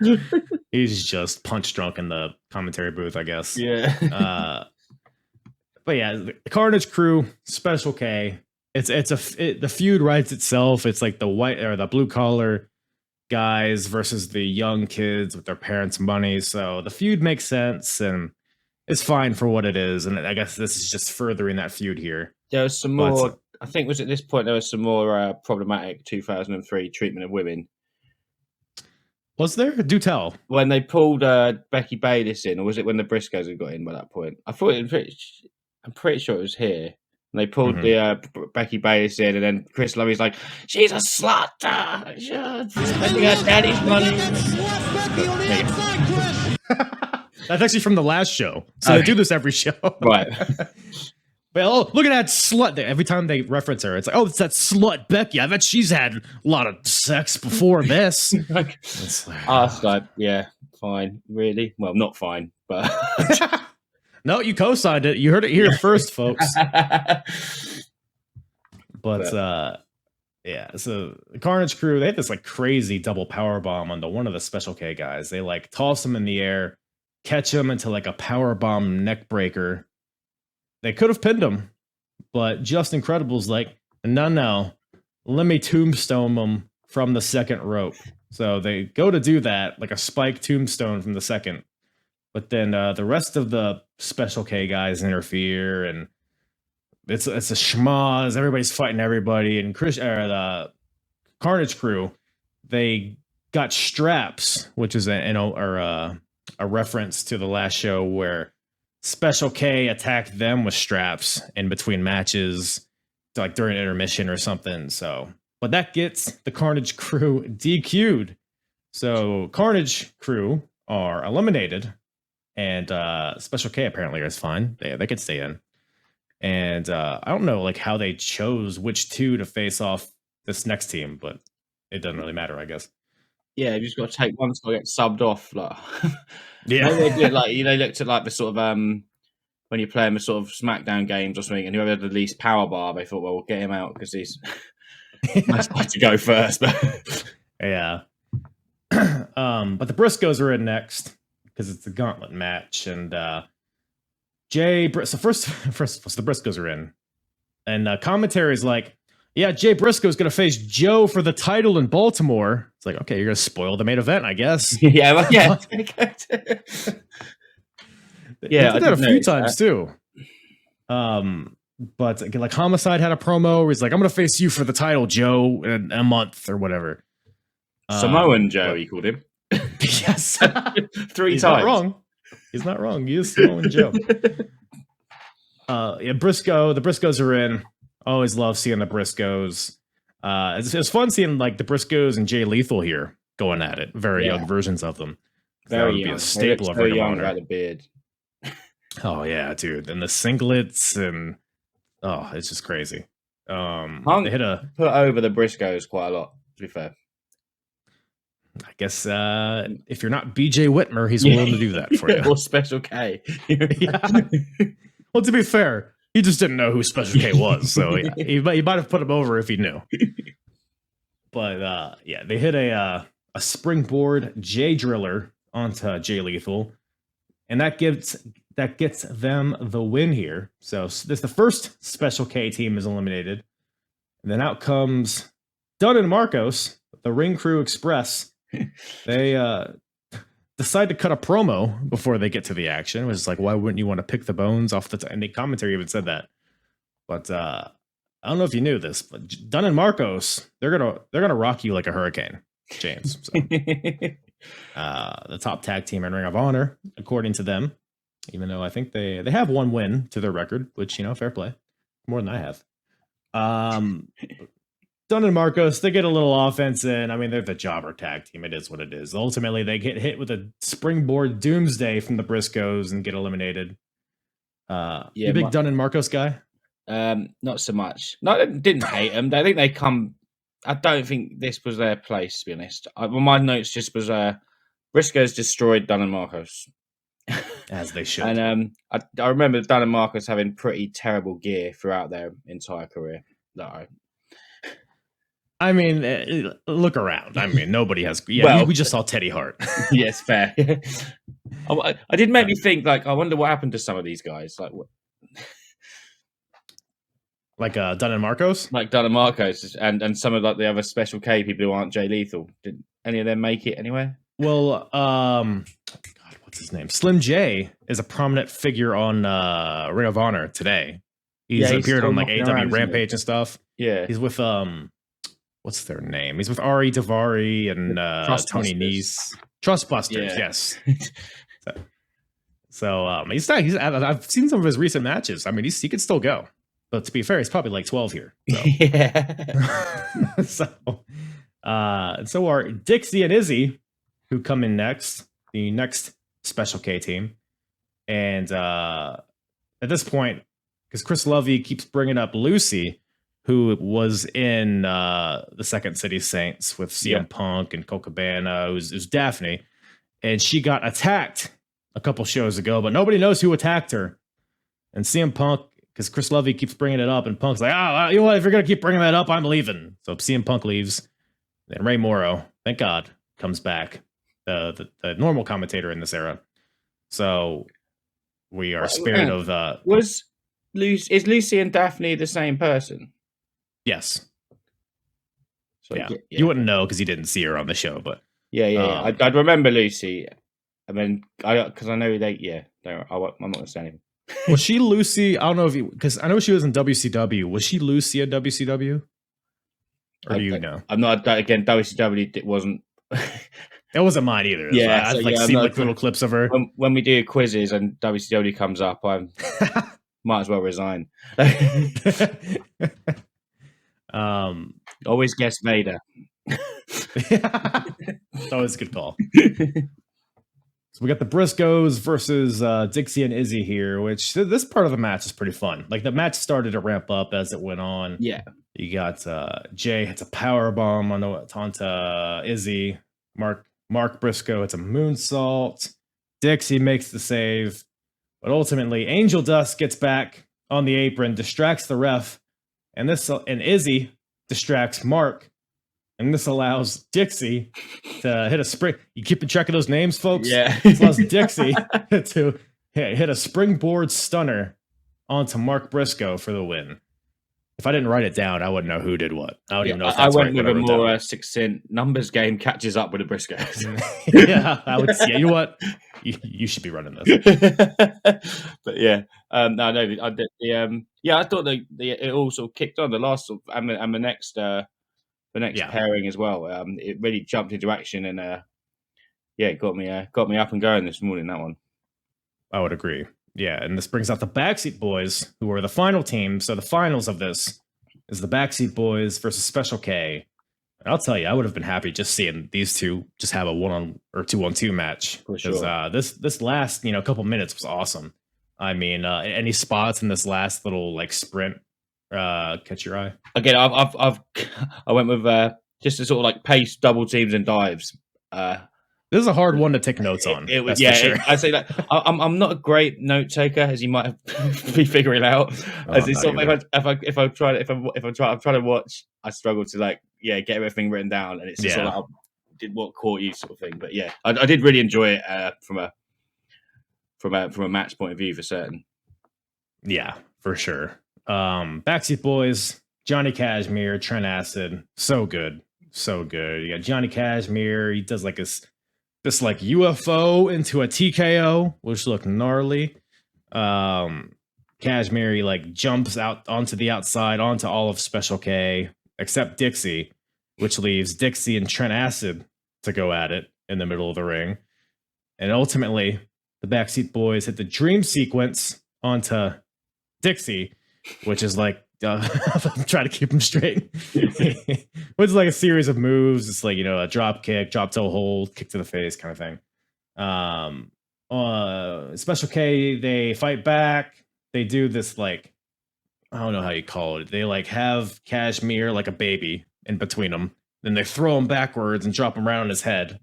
He's just punch drunk in the commentary booth, I guess. Yeah. But yeah, the Carnage Crew, Special K. The feud writes itself. It's like the white or the blue collar guys versus the young kids with their parents' money. So the feud makes sense and it's fine for what it is. And I guess this is just furthering that feud here. There was some more. I think was at this point there was some more problematic 2003 treatment of women. Was there? Do tell. When they pulled Becky Bayliss in, or was it when the Briscoes had got in by that point? I'm pretty sure it was here. And they pulled the Becky Bayliss in, and then Chris Lovey's like, "She's a slut. Spending her daddy's money." That's actually from the last show. So they do this every show, right? Well, look at that slut. Every time they reference her, it's like, "Oh, it's that slut Becky. I bet she's had a lot of sex before this." It's like, yeah, fine, really. Well, not fine, but. No, you co-signed it. You heard it here first, folks. But yeah, so the Carnage Crew, they had this like crazy double power bomb onto one of the Special K guys. They like toss him in the air, catch him into like a power bomb neck breaker. They could have pinned him, but Just Incredible's like, no, let me tombstone him from the second rope. So they go to do that, like a spike tombstone from the second. But then the rest of the Special K guys interfere, and it's a schmoz. Everybody's fighting everybody, and the Carnage Crew, they got straps, which is a reference to the last show where Special K attacked them with straps in between matches, like during intermission or something. So, but that gets the Carnage Crew DQ'd. So Carnage Crew are eliminated. And Special K apparently is fine. They could stay in. And I don't know like how they chose which two to face off this next team, but it doesn't really matter, I guess. Yeah, you just got to take one to get subbed off. Like, yeah, they did, like they looked at like the sort of when you're playing the sort of SmackDown games or something, and whoever had the least power bar, they thought, well, we'll get him out because he's nice to go first. Yeah. But the Briscoes are in next. Because it's the gauntlet match, and so first the Briscoes are in, and commentary is like, yeah, Jay Briscoe's gonna face Joe for the title in Baltimore. It's like, okay, you're gonna spoil the main event, I guess. Yeah. Yeah, they did that a few times too. But like Homicide had a promo where he's like, I'm gonna face you for the title, Joe, in a month or whatever. Samoan Joe, he called him. Yes. 3 He's times. Not wrong. He's not wrong. He is Samoan Joe. Yeah, Briscoe. The Briscoes are in. Always love seeing the Briscoes. It's fun seeing like the Briscoes and Jay Lethal here going at it. Very young versions of them. That would be a staple of Ring of Honor. The beard. Oh yeah, dude, and the singlets and it's just crazy. Punk they hit put over the Briscoes quite a lot. To be fair. I guess if you're not BJ Whitmer, he's willing to do that for you. Or Special K. Yeah. Well, to be fair, He just didn't know who Special K was, so he might have put him over if he knew. But yeah, they hit a springboard J driller onto Jay Lethal, and that gets them the win here. So this the first Special K team is eliminated, and then out comes Dunn and Marcos, the Ring Crew Express. They decide to cut a promo before they get to the action. It was like, why wouldn't you want to pick the bones off the and the commentary even said that. But I don't know if you knew this, but Dunn and Marcos, they're gonna rock you like a hurricane, James. So, the top tag team in Ring of Honor, according to them, even though I think they have one win to their record, which, you know, fair play, more than I have. Dunn and Marcos, they get a little offense in. I mean, they're the jobber tag team. It is what it is. Ultimately, they get hit with a springboard doomsday from the Briscoes and get eliminated. You big Dunn and Marcos guy? Not so much. No, I didn't hate them. I think they come. I don't think this was their place, to be honest. My notes just was Briscoes destroyed Dunn and Marcos. As they should. And I remember Dunn and Marcos having pretty terrible gear throughout their entire career. I mean, look around. I mean, nobody has. Yeah, well, we just saw Teddy Hart. Yes, fair. I did make me think, like, I wonder what happened to some of these guys. Like, what? Like Dunn and Marcos? Like Dunn and Marcos and some of like the other Special K people who aren't Jay Lethal. Did any of them make it anywhere? Well, God, what's his name? Slim J is a prominent figure on Ring of Honor today. He's appeared on like AEW Rampage and stuff. Yeah. He's with what's their name? He's with Ari Daivari and Tony Nese. Trustbusters, yes. So he's not. I've seen some of his recent matches. I mean, he could still go. But to be fair, he's probably like 12 here. So. Yeah. So are Dixie and Izzy, who come in next, the next Special K team. And at this point, because Chris Lovey keeps bringing up Lucy, who was in the Second City Saints with CM Punk and Colt Cabana, who's Daphne. And she got attacked a couple shows ago, but nobody knows who attacked her. And CM Punk, because Chris Lovey keeps bringing it up, and Punk's like, you know what, if you're going to keep bringing that up, I'm leaving. So CM Punk leaves. Then Ray Morrow, thank God, comes back, the normal commentator in this era. So we are spared of... is Lucy and Daphne the same person? Yes. So yeah. You wouldn't know because you didn't see her on the show, but... Yeah. I'd remember Lucy. I mean, because I know they... I'm not going to say anything. Was she Lucy? I don't know if because I know she was in WCW. Was she Lucy at WCW? Or do you know? I'm not. Again, WCW it wasn't. It wasn't mine either. Yeah, I've seen like little clips of her. When we do quizzes and WCW comes up, I might as well resign. Always guess Vader. It's always a good call. So we got the Briscoes versus Dixie and Izzy here, which this part of the match is pretty fun. Like the match started to ramp up as it went on. Yeah. You got Jay hits a power bomb on Tanta Izzy. Mark Briscoe hits a moonsault. Dixie makes the save. But ultimately, Angel Dust gets back on the apron, distracts the ref, and Izzy distracts Mark. And this allows Dixie to hit a spring. You keeping track of those names, folks? Yeah. This allows Dixie to hit a springboard stunner onto Mark Briscoe for the win. If I didn't write it down, I wouldn't know who did what. I don't even know if that's right. I went with a more succinct numbers game catches up with the Briscoes. Yeah, I would say, you know what? You should be running this. But yeah, no, I did I thought it also kicked on the last and the next. The next pairing as well. It really jumped into action and it got me up and going this morning, that one. I would agree. Yeah, and this brings out the Backseat Boys, who are the final team. So the finals of this is the Backseat Boys versus Special K. And I'll tell you, I would have been happy just seeing these two just have a 1-on or 2-on-2 match. Because this last couple minutes was awesome. I mean, any spots in this last little like sprint catch your eye? Again, I went with just a sort of like pace double teams and dives. This is a hard one to take notes on. It was, yeah. Sure. I'd say that I'm not a great note taker, as you might have be figuring out. As it's sort of, if I'm trying to watch, I struggle to get everything written down, and it's just sort of did what caught you sort of thing. But yeah, I did really enjoy it from a match point of view for certain. Yeah, for sure. Backseat Boys, Johnny Cashmere, Trent Acid, so good. You got Johnny Cashmere, he does this UFO into a TKO, which looked gnarly. Cashmere, he jumps out onto the outside, onto all of Special K, except Dixie, which leaves Dixie and Trent Acid to go at it in the middle of the ring. And ultimately, the Backseat Boys hit the dream sequence onto Dixie, which is I'm trying to keep him straight. It's a series of moves. It's a drop kick, drop toe hold, kick to the face kind of thing. Special K, they fight back. They do this I don't know how you call it. They have Cashmere like a baby in between them. Then they throw him backwards and drop him right on his head.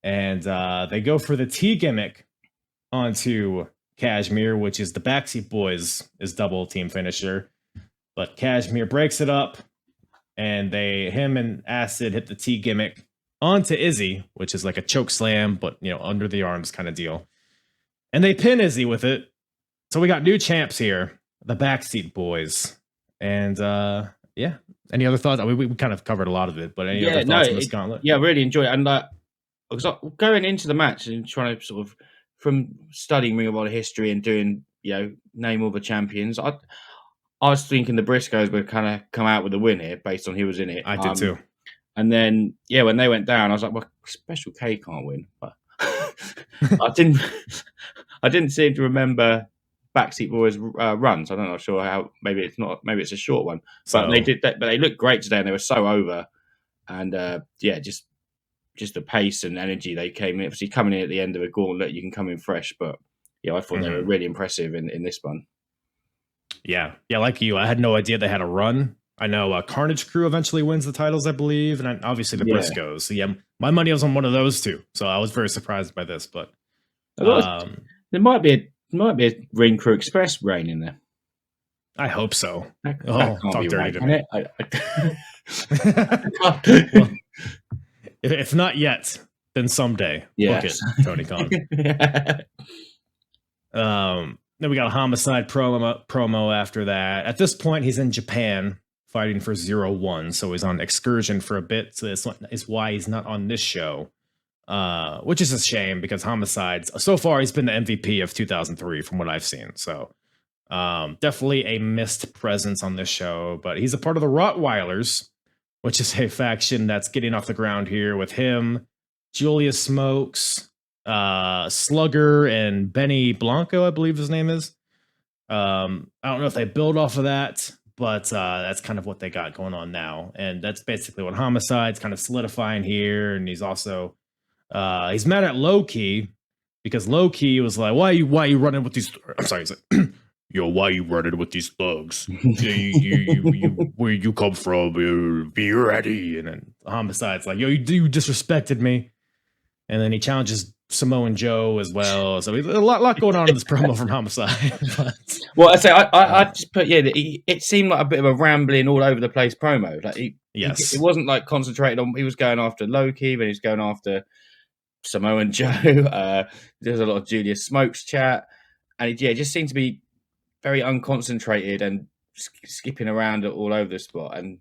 And they go for the T gimmick onto Cashmere, which is the Backseat Boys' double team finisher. But Cashmere breaks it up, and him and Acid hit the T gimmick onto Izzy, which is like a choke slam, but under the arms kind of deal. And they pin Izzy with it. So we got new champs here, the Backseat Boys. And yeah, any other thoughts? We kind of covered a lot of it, but any other thoughts on this gauntlet? Yeah, I really enjoy it. And because going into the match and trying to sort of, from studying Ring of Honor history and doing, name all the champions, I was thinking the Briscoes would kind of come out with a win here based on who was in it. I did too. And then, when they went down, I was like, well, Special K can't win. But I didn't seem to remember Backseat Boys runs. I'm not sure how. Maybe it's a short one. But they did that. But they looked great today, and they were so over. And just the pace and energy they came in. Obviously, coming in at the end of a gauntlet, you can come in fresh. But I thought they were really impressive in this one. Yeah, like you, I had no idea they had a run. I know Carnage Crew eventually wins the titles, I believe, and obviously the Briscoes. So my money was on one of those two. So I was very surprised by this. But there might be a Ring Crew Express reign in there. I hope so. Talk dirty to me. Well, if not yet, then someday. Yes. Book it, Tony Khan. Then we got a Homicide promo after that. At this point, he's in Japan fighting for 0-1, so he's on excursion for a bit. So that's why he's not on this show, which is a shame because Homicide's so far he's been the MVP of 2003 from what I've seen. So definitely a missed presence on this show, but he's a part of the Rottweilers, which is a faction that's getting off the ground here with him, Julius Smokes, Slugger, and Benny Blanco, I believe his name is. I don't know if they build off of that, but that's kind of what they got going on now. And that's basically what Homicide's kind of solidifying here. And he's also he's mad at Low Key because Low Key was like, why are you running with these? I'm sorry, he's like, yo, why are you running with these thugs? you where you come from? Be ready. And then Homicide's like, yo, you disrespected me. And then he challenges Samoa Joe as well. So a lot going on in this promo from Homicide. Well, I just put, it seemed like a bit of a rambling all over the place promo. It wasn't concentrated on, he was going after Loki, but he was going after Samoa Joe. There's a lot of Julius Smokes chat. And it just seemed to be very unconcentrated and skipping around all over the spot. And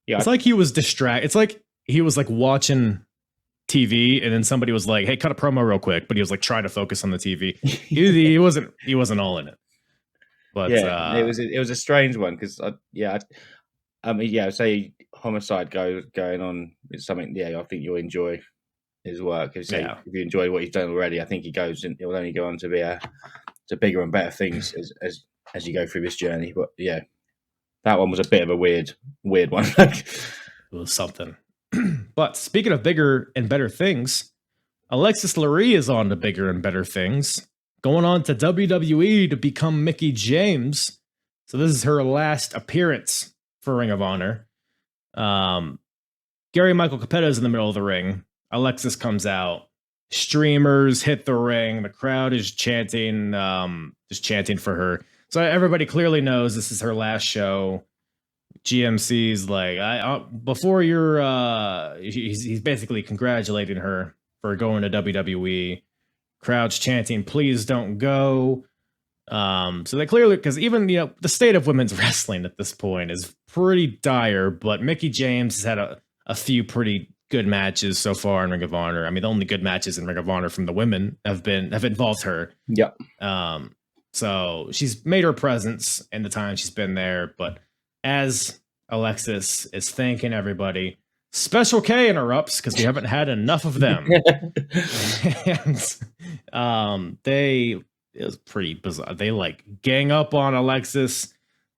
it's like he was distracted. It's like he was watching TV, and then somebody was like, "Hey, cut a promo real quick," but he was trying to focus on the TV. he wasn't all in it. But it was a strange one because I'd say Homicide going on is something. Yeah, I think you'll enjoy his work. If you enjoy what he's done already, I think he'll only go on to be to bigger and better things as you go through this journey. But yeah, that one was a bit of a weird one. It was something. But speaking of bigger and better things, Alexis Lurie is on to bigger and better things, going on to WWE to become Mickie James. So this is her last appearance for Ring of Honor. Gary Michael Capetta is in the middle of the ring, Alexis comes out. Streamers hit the ring. The crowd is chanting, just chanting for her. So everybody clearly knows this is her last show. GMC's like, before you're, he's basically congratulating her for going to WWE. Crowd's chanting, please don't go. So they clearly, because even the state of women's wrestling at this point is pretty dire, but Mickie James has had a few pretty good matches so far in Ring of Honor. I mean, the only good matches in Ring of Honor from the women have involved her. Yep. So she's made her presence in the time she's been there, but as Alexis is thanking everybody, Special K interrupts because we haven't had enough of them. And it was pretty bizarre. They like gang up on Alexis.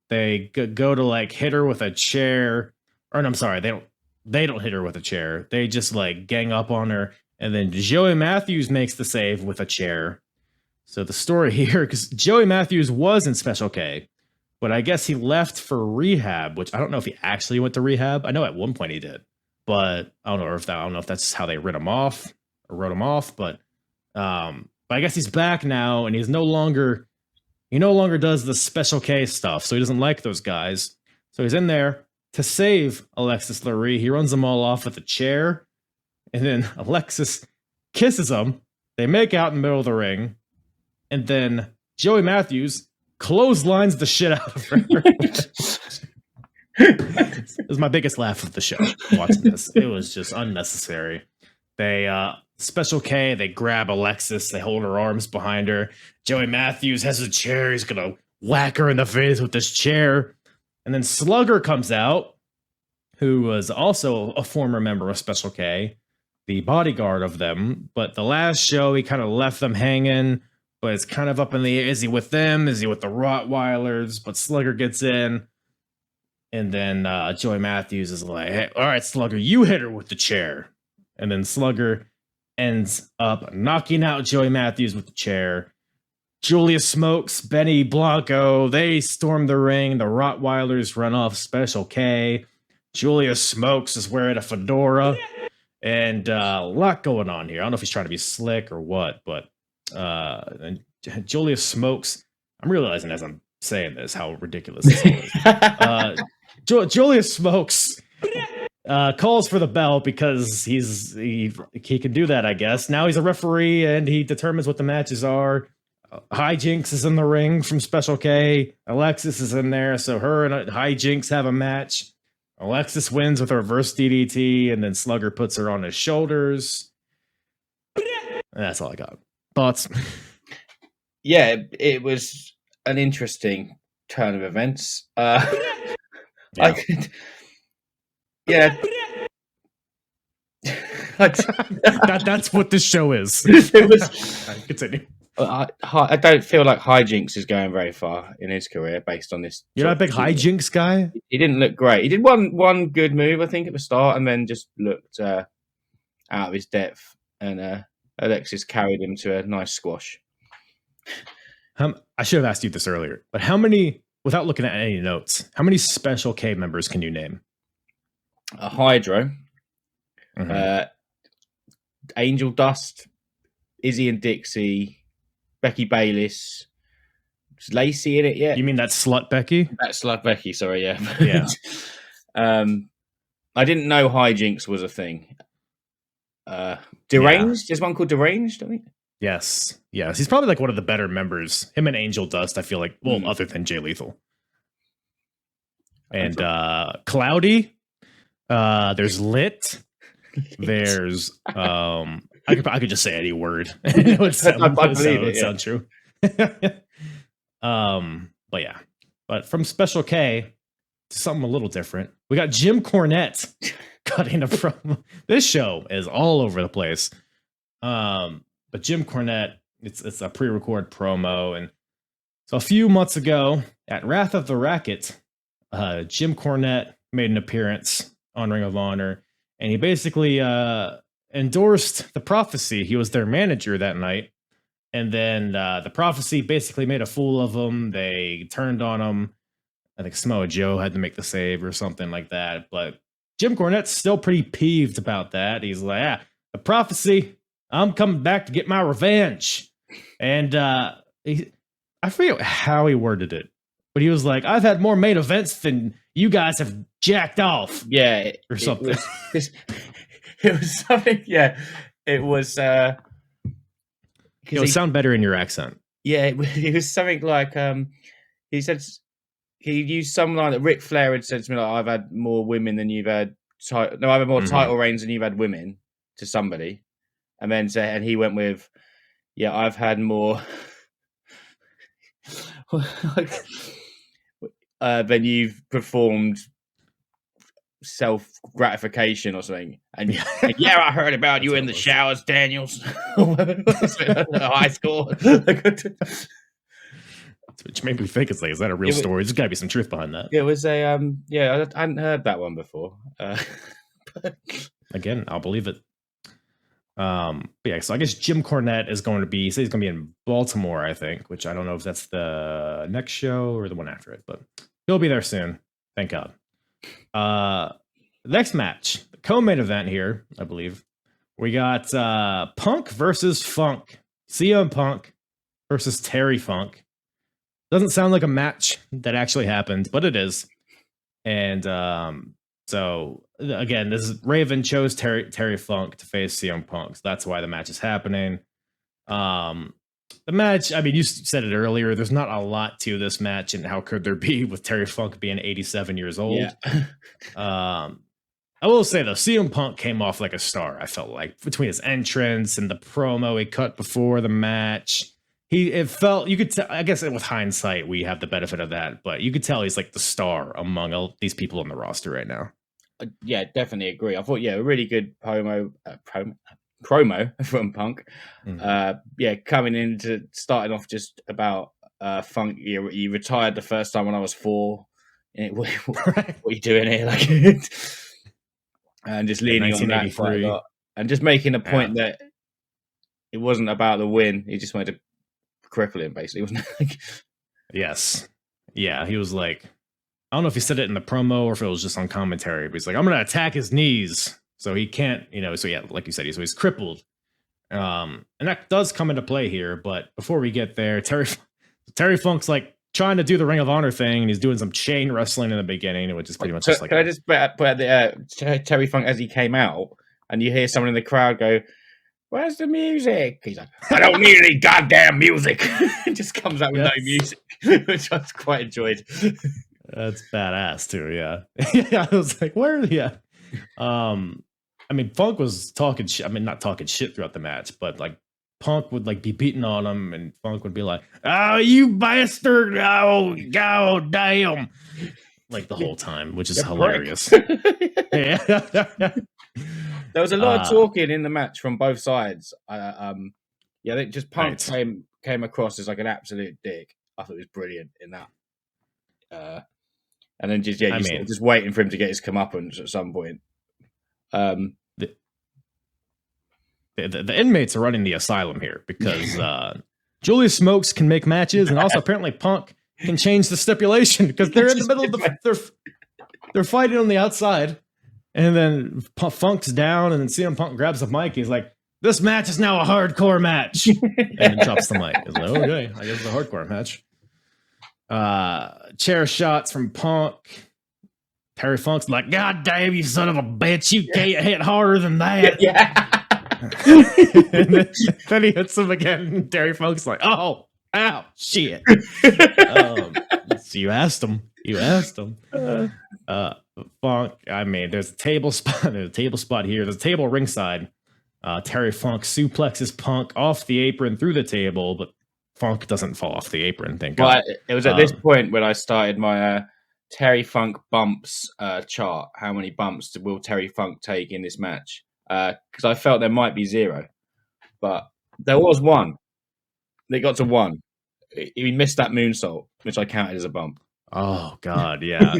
They go to like hit her with a chair. Or no, I'm sorry, they don't hit her with a chair. They just like gang up on her. And then Joey Matthews makes the save with a chair. So the story here, because Joey Matthews was in Special K, but I guess he left for rehab, which I don't know if he actually went to rehab. I know at one point he did, but I don't know if that's how they wrote him off. But I guess he's back now, and he no longer does the Special K stuff, so he doesn't like those guys. So he's in there to save Alexis Lurie. He runs them all off with a chair, and then Alexis kisses him. They make out in the middle of the ring, and then Joey Matthews clotheslines the shit out of her. It was my biggest laugh of the show watching this. It was just unnecessary. They Special K, they grab Alexis, they hold her arms behind her. Joey Matthews has a chair, he's gonna whack her in the face with this chair. And then Slugger comes out, who was also a former member of Special K, the bodyguard of them. But the last show, he kind of left them hanging, but it's kind of up in the air. Is he with them? Is he with the Rottweilers? But Slugger gets in. And then Joey Matthews is like, hey, all right, Slugger, you hit her with the chair. And then Slugger ends up knocking out Joey Matthews with the chair. Julius Smokes, Benny Blanco, they storm the ring. The Rottweilers run off Special K. Julius Smokes is wearing a fedora. And a lot going on here. I don't know if he's trying to be slick or what, but and Julius Smokes, I'm realizing as I'm saying this how ridiculous this is. Julius Smokes calls for the bell because he can do that, I guess. Now he's a referee and he determines what the matches are. Hijinks is in the ring from Special K. Alexis is in there, so her and Hijinks have a match. Alexis wins with a reverse DDT, and then Slugger puts her on his shoulders. And that's all I got. Thoughts? Yeah, it was an interesting turn of events. Yeah. That's what this show is. It was. Continue. I don't feel like Hijinks is going very far in his career based on this. You're not a big Hijinks guy? He didn't look great. He did one good move, I think, at the start, and then just looked out of his depth. And Alexis carried him to a nice squash. I should have asked you this earlier, but how many, without looking at any notes, how many Special K members can you name? Hydro, Angel Dust, Izzy and Dixie, Becky Bayliss. Is Lacey in it yet? You mean that slut Becky? That slut Becky, sorry, yeah. Yeah. I didn't know Hijinks was a thing. Deranged? There's one called Deranged, I think. Yes. He's probably like one of the better members. Him and Angel Dust, I feel like, well, other than Jay Lethal. And Cloudy. There's Lit. There's I could just say any word. It would sound true. But yeah. But from Special K to something a little different, we got Jim Cornette cutting a promo. This show is all over the place. But Jim Cornette, it's a pre-record promo. And so a few months ago at Wrath of the Racket, Jim Cornette made an appearance on Ring of Honor, and he basically endorsed the Prophecy. He was their manager that night. And then the Prophecy basically made a fool of him. They turned on him. I think Samoa Joe had to make the save or something like that. But Jim Cornette's still pretty peeved about that. He's like, a prophecy. I'm coming back to get my revenge. And I forget how he worded it, but he was like, I've had more main events than you guys have jacked off. Yeah. Or something. It was something, yeah. It was... It'll sound better in your accent. Yeah, it was something like, he said... He used some line that Ric Flair had said to me, like, I've had more women than you've had... I've had more title reigns than you've had women, to somebody. And then and he went with, yeah, I've had more than you've performed self-gratification or something. And yeah, I heard about you in the showers, Daniels. High score. Which made me think, it's like, is that a real story? There's got to be some truth behind that. It was a, I hadn't heard that one before. Again, I'll believe it. Yeah, so I guess Jim Cornette is going to be, he says he's going to be in Baltimore, I think, which I don't know if that's the next show or the one after it, but he'll be there soon. Thank God. Next match, the co-main event here, I believe. We got Punk versus Funk. CM Punk versus Terry Funk. Doesn't sound like a match that actually happened, but it is. And so again, this is Raven chose Terry Funk to face CM Punk. So that's why the match is happening. The match, I mean, you said it earlier, there's not a lot to this match, and how could there be with Terry Funk being 87 years old? Yeah. I will say though, CM Punk came off like a star, I felt like, between his entrance and the promo he cut before the match. It felt, you could tell, I guess with hindsight, we have the benefit of that, but you could tell he's like the star among all these people on the roster right now. Yeah, definitely agree. I thought, a really good promo from Punk. Coming into starting off just about Funk. You retired the first time when I was 4. What are you doing here? Like, and just leaning on that quite a lot, and just making a point that it wasn't about the win. He just wanted to cripple him, basically, wasn't it? Yes. Yeah, he was like, I don't know if he said it in the promo or if it was just on commentary, but he's like, I'm going to attack his knees. So he can't, so yeah, like you said, he's crippled. And that does come into play here. But before we get there, Terry Funk's like trying to do the Ring of Honor thing, and he's doing some chain wrestling in the beginning, which is pretty much just like... Can I just put out the Terry Funk as he came out, and you hear someone in the crowd go, where's the music? He's like, I don't need any goddamn music. It just comes out with no music, which I quite enjoyed. That's badass too, yeah. Yeah, I was like, where are they at? I mean, Funk was talking shit. I mean, not talking shit throughout the match, but like Punk would like be beating on him, and Funk would be like, "Oh, you bastard! Oh, god damn!" Like the whole time, which is hilarious. Yeah. There was a lot of talking in the match from both sides. I think just Punk came across as like an absolute dick. I thought it was brilliant in that. And then just waiting for him to get his comeuppance at some point. The inmates are running the asylum here because Julius Smokes can make matches, and also apparently Punk can change the stipulation because they're in the middle of they're fighting on the outside, and then Funk's down, and then CM Punk grabs the mic. He's like, "This match is now a hardcore match," and then drops the mic. He's like, "Okay, I guess it's a hardcore match." Chair shots from Punk. Terry Funk's like, "God damn, you son of a bitch! You can't hit harder than that." Yeah. And then he hits him again. Terry Funk's like, "Oh, ow, shit." So you asked him. Funk. I mean, there's a table spot. There's a table spot here. There's a table ringside. Terry Funk suplexes Punk off the apron through the table, but Funk doesn't fall off the apron. Thank God. It was at this point when I started my Terry Funk bumps chart. How many bumps will Terry Funk take in this match? Because I felt there might be 0, but there was 1. They got to 1. He missed that moonsault, which I counted as a bump. Oh God, yeah.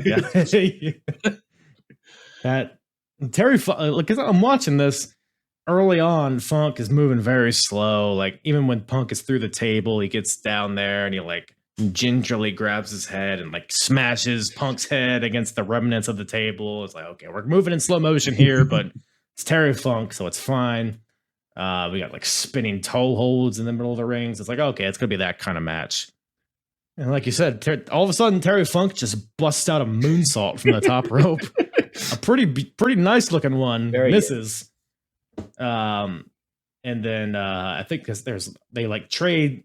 That Terry Funk. Because I'm watching this early on. Funk is moving very slow. Like even when Punk is through the table, he gets down there and he like gingerly grabs his head and like smashes Punk's head against the remnants of the table. It's like, okay, we're moving in slow motion here, but It's Terry Funk, so it's fine. We got like spinning toe holds in the middle of the rings. It's like, okay, it's gonna be that kind of match. And like you said, all of a sudden Terry Funk just busts out a moonsault from the top rope. A pretty nice looking one. Very misses. And then I think because they like trade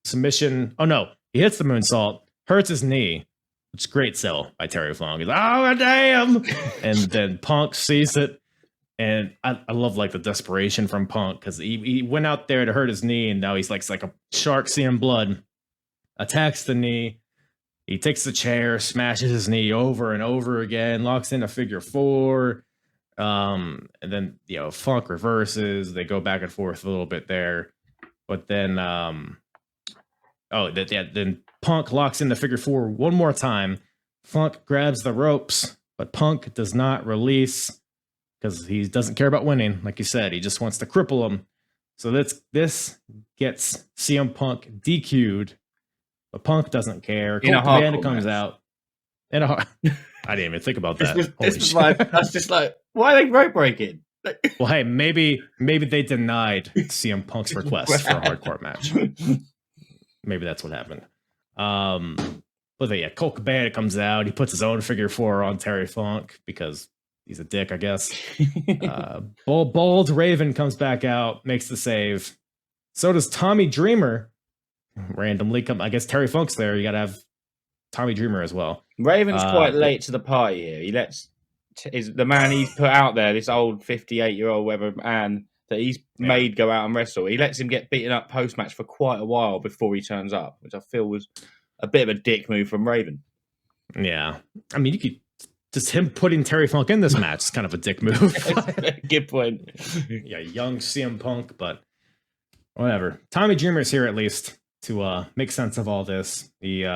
submission. Oh no, he hits the moonsault, hurts his knee. It's a great sell by Terry Funk. He's like, oh damn! And then Punk sees it. And I love like the desperation from Punk because he went out there to hurt his knee, and now he's like a shark seeing blood. Attacks the knee. He takes the chair, smashes his knee over and over again, locks in a figure 4. And then Funk reverses. They go back and forth a little bit there, but then then Punk locks in the figure 4 one more time. Funk grabs the ropes, but Punk does not release. Because he doesn't care about winning, like you said. He just wants to cripple him. So this gets CM Punk DQ'd, but Punk doesn't care. Colt Cabana comes out. I didn't even think about that. That's just like, why are they rope breaking? Well, hey, maybe they denied CM Punk's request for a hardcore match. Maybe that's what happened. But yeah, Colt Cabana comes out. He puts his own figure 4 on Terry Funk because he's a dick, I guess. Bald Raven comes back out, makes the save. So does Tommy Dreamer. Randomly come. I guess Terry Funk's there. You got to have Tommy Dreamer as well. Raven's quite late to the party here. He lets the man he's put out there, this old 58-year-old whatever man that he's made go out and wrestle. He lets him get beaten up post-match for quite a while before he turns up, which I feel was a bit of a dick move from Raven. Yeah. I mean, you could... Just him putting Terry Funk in this match is kind of a dick move. Good point. Yeah, young CM Punk, but whatever. Tommy Dreamer's here at least to make sense of all this. He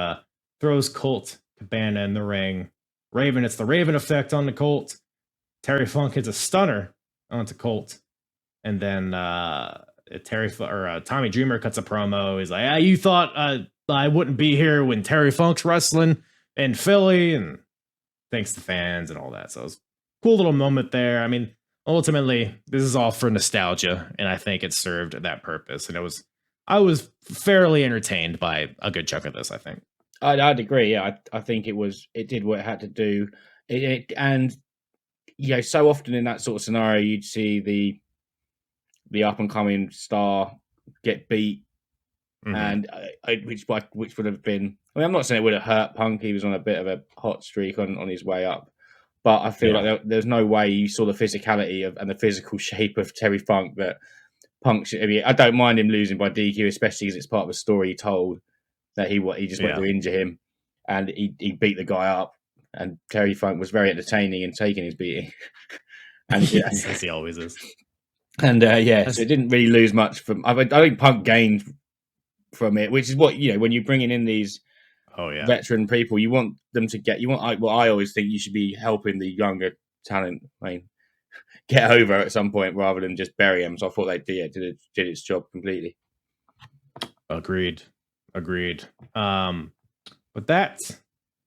throws Colt Cabana in the ring. Raven, it's the Raven effect on the Colt. Terry Funk hits a stunner onto Colt. And then Tommy Dreamer cuts a promo. He's like, you thought I wouldn't be here when Terry Funk's wrestling in Philly, and thanks to fans and all that. So it was a cool little moment there. I mean, ultimately, this is all for nostalgia, and I think it served that purpose. And I was fairly entertained by a good chunk of this, I think. I'd agree. Yeah, I think it did what it had to do. And so often in that sort of scenario, you'd see the up and coming star get beat, and which would have been. I mean, I'm not saying it would have hurt Punk. He was on a bit of a hot streak on his way up. But I feel like there's no way you saw the physicality and the physical shape of Terry Funk that Punk should. I mean, I don't mind him losing by DQ, especially because it's part of a story he told that he just went to injure him, and he beat the guy up. And Terry Funk was very entertaining in taking his beating. And as he always is. And so it didn't really lose much from. I think Punk gained from it, which is what when you're bringing in these. Veteran people, you want them to get. I always think you should be helping the younger talent. I mean, get over at some point rather than just bury them. So I thought they did its job completely. Agreed. But that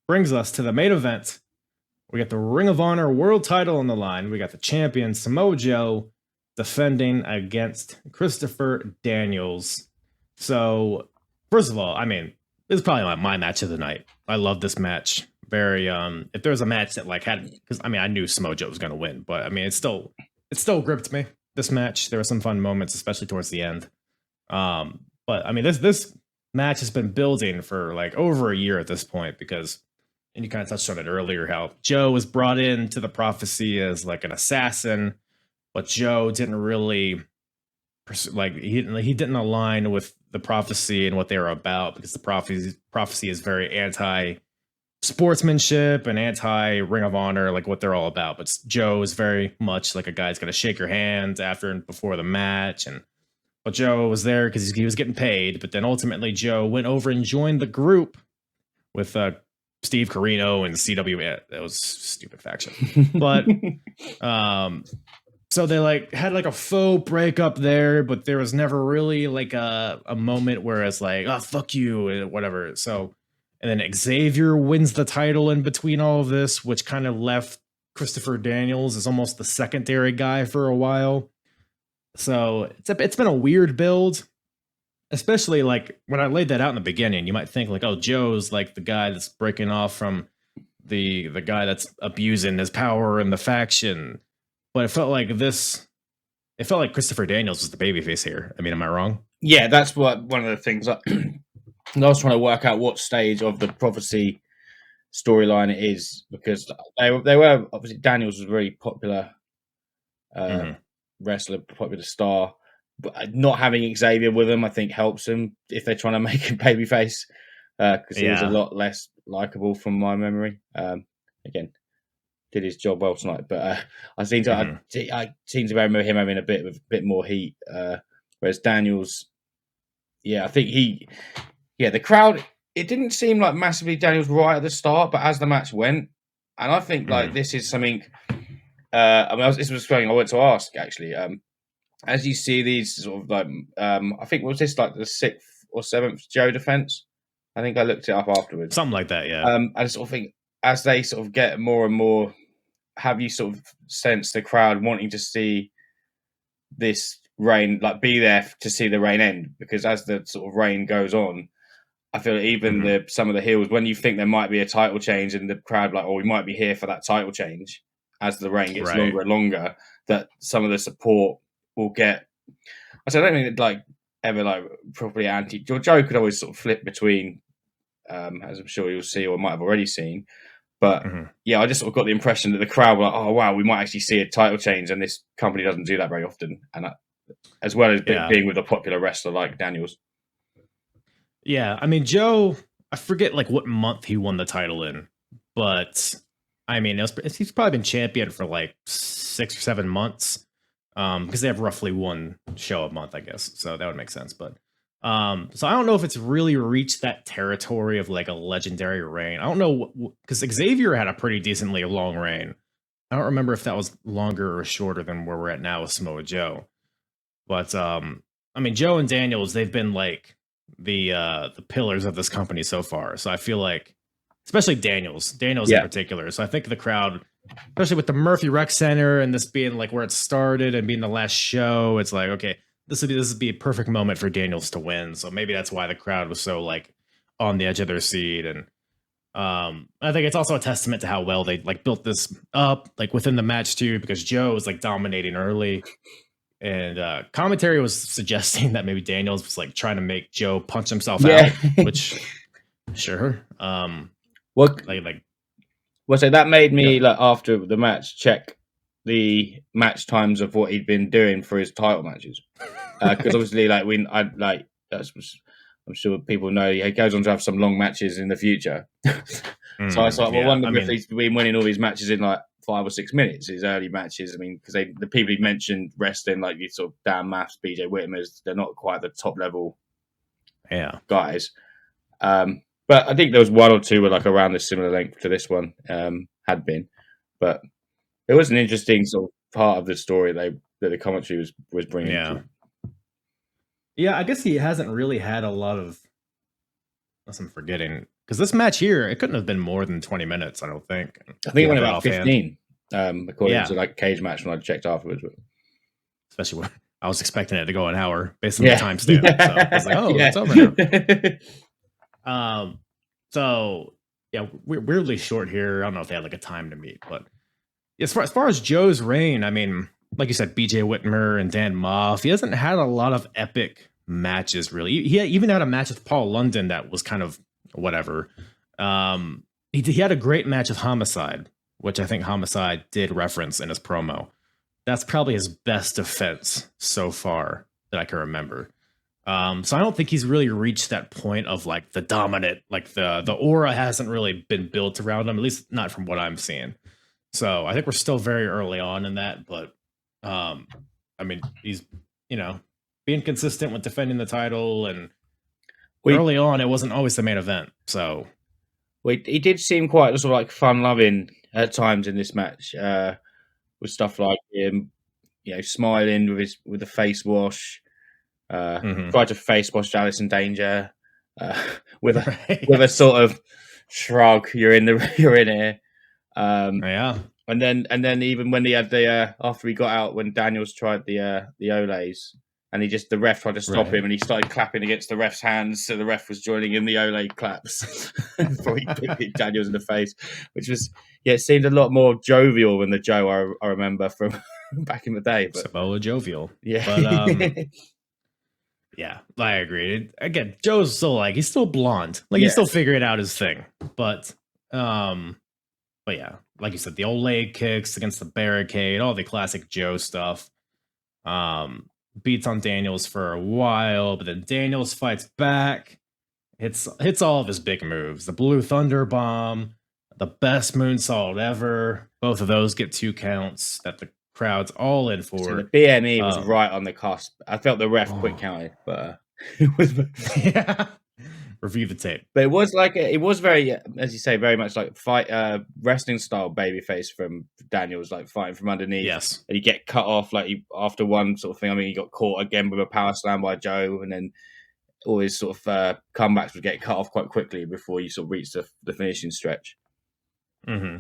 brings us to the main event. We got the Ring of Honor World Title on the line. We got the champion Samoa Joe defending against Christopher Daniels. So, first of all, I mean. This is probably my match of the night. I love this match. Very if there was a match that because I knew Samoa Joe was going to win, but I mean it still gripped me. This match, there were some fun moments, especially towards the end. But I mean this match has been building for like over a year at this point because, and you kind of touched on it earlier, how Joe was brought into the Prophecy as like an assassin, but Joe didn't really he didn't align with the Prophecy and what they were about because the prophecy is very anti sportsmanship and anti Ring of Honor, like what they're all about. But Joe is very much like a guy's going to shake your hand after and before the match. But Joe was there because he was getting paid. But then ultimately Joe went over and joined the group with Steve Corino and CW. That was a stupid faction. But so they had a faux breakup there, but there was never really a moment where it's like, oh, fuck you, whatever. So, and then Xavier wins the title in between all of this, which kind of left Christopher Daniels is almost the secondary guy for a while. So it's been a weird build, especially like when I laid that out in the beginning. You might think like, oh, Joe's like the guy that's breaking off from the guy that's abusing his power in the faction. But it felt like Christopher Daniels was the babyface here. I mean, am I wrong? Yeah, that's what one of the things I was trying to work out what stage of the prophecy storyline it is, because they were obviously Daniels was a very popular wrestler, popular star, but not having Xavier with him I think helps him if they're trying to make him babyface, because he was a lot less likable from my memory. Again, did his job well tonight, but I seem to remember him having a bit more heat, whereas Daniels, I think the crowd, it didn't seem like massively Daniels right at the start, but as the match went, and I think like this is something. This was something I wanted to ask actually. As you see these sort of like, I think was this like the 6th or 7th Joe defense? I think I looked it up afterwards. Something like that, yeah. I sort of think as they sort of get more and more, have you sort of sensed the crowd wanting to see this reign, like be there to see the reign end? Because as the sort of reign goes on, I feel even some of the heels, when you think there might be a title change and the crowd like, oh, we might be here for that title change, as the reign gets longer and longer, that some of the support will get. I don't think it like ever like properly anti. Joe could always sort of flip between, as I'm sure you'll see or might have already seen. But I just sort of got the impression that the crowd were like, oh wow, we might actually see a title change, and this company doesn't do that very often, and as well as being with a popular wrestler like Daniels. Yeah, I mean, Joe, I forget like what month he won the title in, but I mean, he's probably been champion for like 6 or 7 months, because they have roughly one show a month, I guess. So that would make sense. But so I don't know if it's really reached that territory of like a legendary reign. I don't know, because Xavier had a pretty decently long reign. I don't remember if that was longer or shorter than where we're at now with Samoa Joe. But I mean, Joe and Daniels, they've been like the pillars of this company so far. So I feel like, especially Daniels in particular. So I think the crowd, especially with the Murphy Rec Center and this being like where it started and being the last show, it's like, okay, this would be a perfect moment for Daniels to win. So maybe that's why the crowd was so like on the edge of their seat. And I think it's also a testament to how well they like built this up like within the match too, because Joe was like dominating early. And commentary was suggesting that maybe Daniels was like trying to make Joe punch himself out, which sure. So that made me like after the match check the match times of what he'd been doing for his title matches, because obviously like I'm sure people know he goes on to have some long matches in the future. So I thought, well, wonder if he's been winning all these matches in like 5 or 6 minutes, his early matches. I mean, because the people he mentioned wrestling, like you sort of Dan Maff, BJ Whitmer's, they're not quite the top level guys. But I think there was 1 or 2 were like around the similar length to this one had been. But it was an interesting sort of part of the story that the commentary was bringing. Yeah, I guess he hasn't really had a lot of, unless I'm forgetting, because this match here, it couldn't have been more than 20 minutes, I don't think. I think it went about 15, according to like Cage Match when I checked afterwards. But especially when I was expecting it to go an hour based on the timestamp. So I was like, oh, it's over now. So yeah, we're weirdly short here. I don't know if they had like a time to meet, but as far as Joe's reign, I mean, like you said, BJ Whitmer and Dan Maff, he hasn't had a lot of epic matches really. He even had a match with Paul London that was kind of whatever. He had a great match with Homicide, which I think Homicide did reference in his promo. That's probably his best defense so far that I can remember. So I don't think he's really reached that point of like the dominant, like the aura hasn't really been built around him, at least not from what I'm seeing. So I think we're still very early on in that, but I mean, he's, being consistent with defending the title, and early on, it wasn't always the main event. So he did seem quite sort of like fun loving at times in this match, with stuff like him, smiling with the face wash, tried to face wash Alice in Danger, with a sort of shrug. You're in here. And then even when he had the after he got out, when Daniels tried the Olays, and the ref tried to stop him, and he started clapping against the ref's hands, so the ref was joining in the Olay claps before he hit Daniels in the face, which was it seemed a lot more jovial than the Joe I remember from back in the day. But Samoa jovial, yeah, but yeah, I agree. Again, Joe's still he's still blonde, he's still figuring out his thing, but yeah, like you said, the old leg kicks against the barricade, all the classic Joe stuff. Beats on Daniels for a while, but then Daniels fights back, hits all of his big moves. The Blue Thunder Bomb, the best moonsault ever. Both of those get 2 counts that the crowd's all in for. So the BME was right on the cusp. I felt the ref quick counted, but it was yeah. Review the tape, but it was it was very, as you say, very much like wrestling style babyface from Daniels, like fighting from underneath. Yes, and you get cut off after one sort of thing. I mean, he got caught again with a power slam by Joe, and then all his sort of comebacks would get cut off quite quickly before you sort of reach the finishing stretch. Mm-hmm.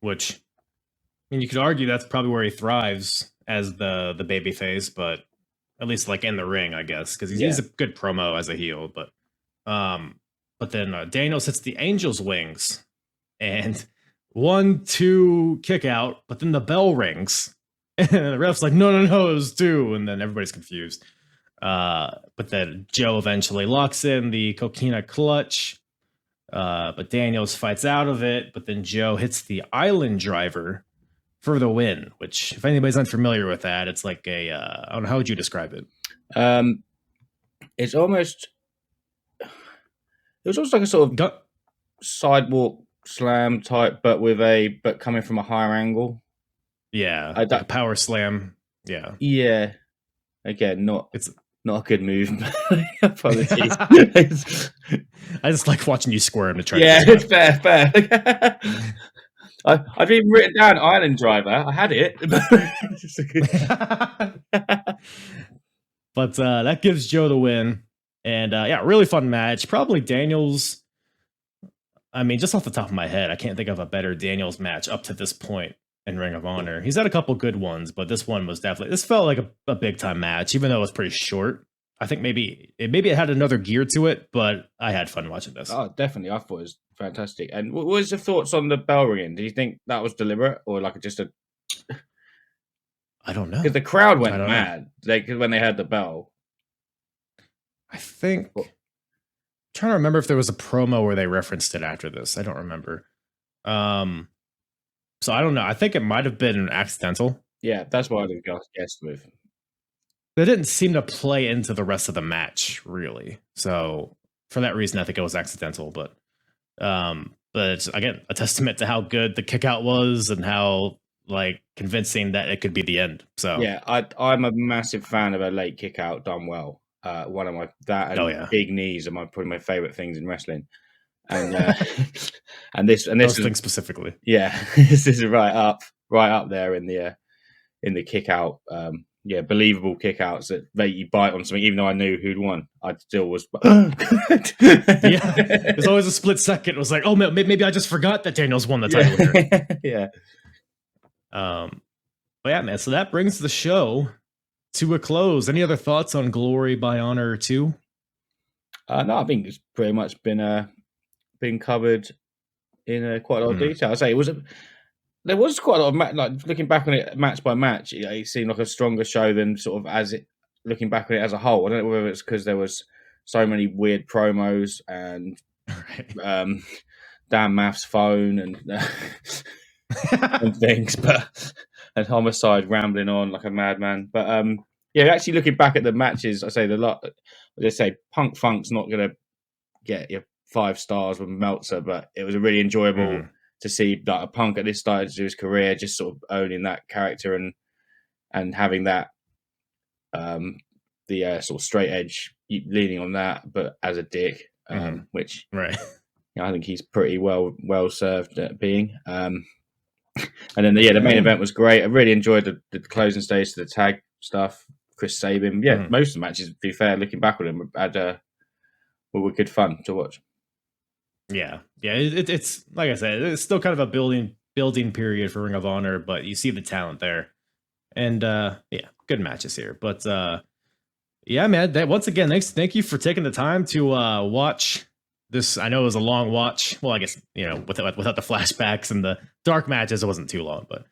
Which, I mean, you could argue that's probably where he thrives as the babyface, but at least in the ring, I guess, because he's a good promo as a heel, but. But then Daniels hits the Angel's Wings and 1-2 kick out, but then the bell rings and the ref's like, no, it was 2. And then everybody's confused. But then Joe eventually locks in the Coquina clutch. But Daniels fights out of it. But then Joe hits the Island Driver for the win, which if anybody's unfamiliar with that, it's like I don't know, how would you describe it? It's almost... It was also like a sort of sidewalk slam type, but coming from a higher angle. Yeah, like a power slam. Yeah. Yeah. Again, it's not a good move. Apologies. I just like watching you squirm to try. Yeah, it's fair. I've even written down Island Driver. I had it. But that gives Joe the win. And really fun match. Probably Daniels. I mean, just off the top of my head, I can't think of a better Daniels match up to this point in Ring of Honor. He's had a couple good ones, but this one was definitely... This felt like a big time match, even though it was pretty short. I think maybe it had another gear to it, but I had fun watching this. Oh, definitely. I thought it was fantastic. And what was your thoughts on the bell ringing? Do you think that was deliberate or just a... I don't know. Because the crowd went mad when they heard the bell. I think... I'm trying to remember if there was a promo where they referenced it after this. I don't remember. So I don't know. I think it might have been accidental. Yeah, that's what I would guess with. They didn't seem to play into the rest of the match, really. So for that reason, I think it was accidental. But it's, again, a testament to how good the kickout was and how convincing that it could be the end. So yeah, I'm a massive fan of a late kickout done well. One of my big knees are probably my favorite things in wrestling, and this thing specifically. Yeah, this is right up there in the kick out. Believable kickouts that you bite on something. Even though I knew who'd won, I still was. Yeah, there's always a split second. It was like, oh, maybe I just forgot that Daniels won the title here. Yeah. But yeah, man. So that brings the show to a close. Any other thoughts on Glory by Honor 2? No, I think it's pretty much been covered in quite a lot of detail. I say there was quite a lot of looking back on it match by match. It seemed like a stronger show than sort of looking back on it as a whole. I don't know whether it's because there was so many weird promos and Dan Maff's phone and and things, and Homicide rambling on like a madman. But actually looking back at the matches, I say Punk Funk's not going to get your 5 stars with Meltzer, but it was a really enjoyable to see that a Punk at this stage of his career just sort of owning that character and having that the sort of straight edge leaning on that, but as a dick, which I think he's pretty well served at being. And then the main event was great. I really enjoyed the closing stage to the tag stuff. Chris Sabin, most of the matches, to be fair, looking back on them, were good fun to watch. Yeah, it's like I said, it's still kind of a building building period for Ring of Honor, but you see the talent there. And yeah, good matches here. But yeah, man, once again, thank you for taking the time to watch this. I know it was a long watch. Well, I guess, without the flashbacks and the dark matches, it wasn't too long, but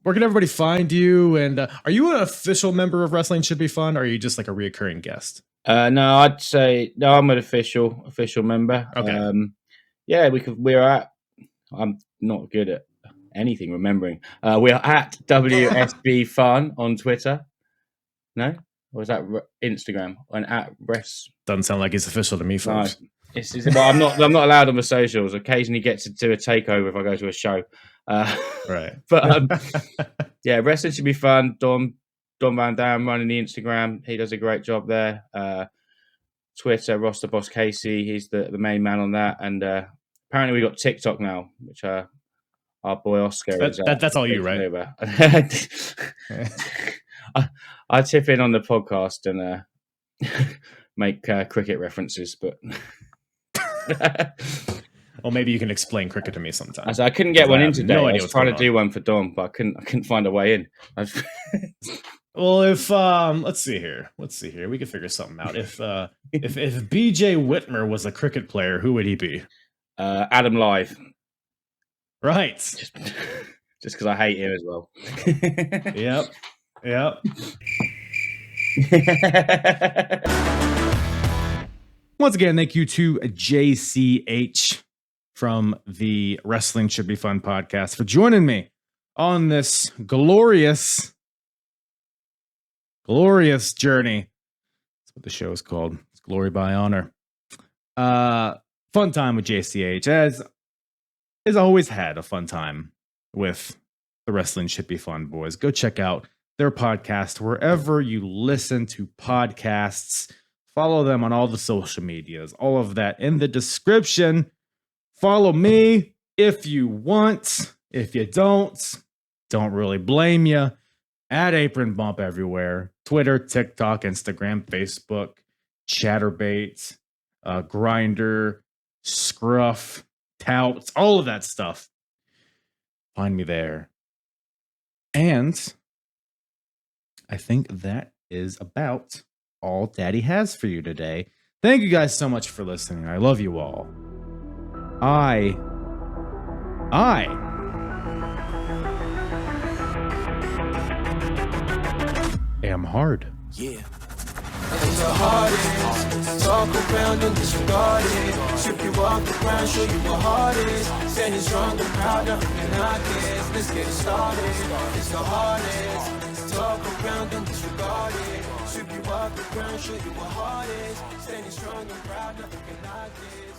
where can everybody find you? And are you an official member of Wrestling Should Be Fun, or are you just like a reoccurring guest? No, I'd say no. I'm an official member. Okay. Yeah, I'm not good at anything remembering. We are at WSB Fun on Twitter. No, or is that Instagram? And at Rest doesn't sound like it's official to me, folks. No, well, I'm not allowed on the socials. Occasionally, get to do a takeover if I go to a show. Right, but yeah, Wrestling Should Be Fun. Don Van Dam running the Instagram. He does a great job there. Twitter, Roster Boss Casey. He's the main man on that. And apparently we got TikTok now, which our boy Oscar is. That's all you, right? I tip in on the podcast and make cricket references, but well, maybe you can explain cricket to me sometime. I couldn't get one in today. No, I was trying to do one for Dom, but I couldn't find a way in. Well, if let's see here, we can figure something out. If BJ Whitmer was a cricket player, who would he be? Adam Live. Right. Just because I hate him as well. Yep. Once again, thank you to JCH from the Wrestling Should Be Fun podcast for joining me on this glorious journey. That's what the show is called. It's Glory by Honor. Fun time with JCH, as always had a fun time with the Wrestling Should Be Fun boys. Go check out their podcast wherever you listen to podcasts. Follow them on all the social medias, all of that in the description. Follow me if you want. If you don't really blame you. At Apron Bump everywhere. Twitter, TikTok, Instagram, Facebook, Chatterbait, Grinder, Scruff, Touts, all of that stuff. Find me there. And I think that is about all Daddy has for you today. Thank you guys so much for listening. I love you all. I am hard. Yeah. And the hardest, talk around and disregard it. Strip you off the ground, show you what hard is. Standing strong and proud, nothing can knock it. Let's get it started. It's the hardest, talk around and disregard it. Strip you off the ground, show you what hard is. Standing strong and proud, nothing can knock it.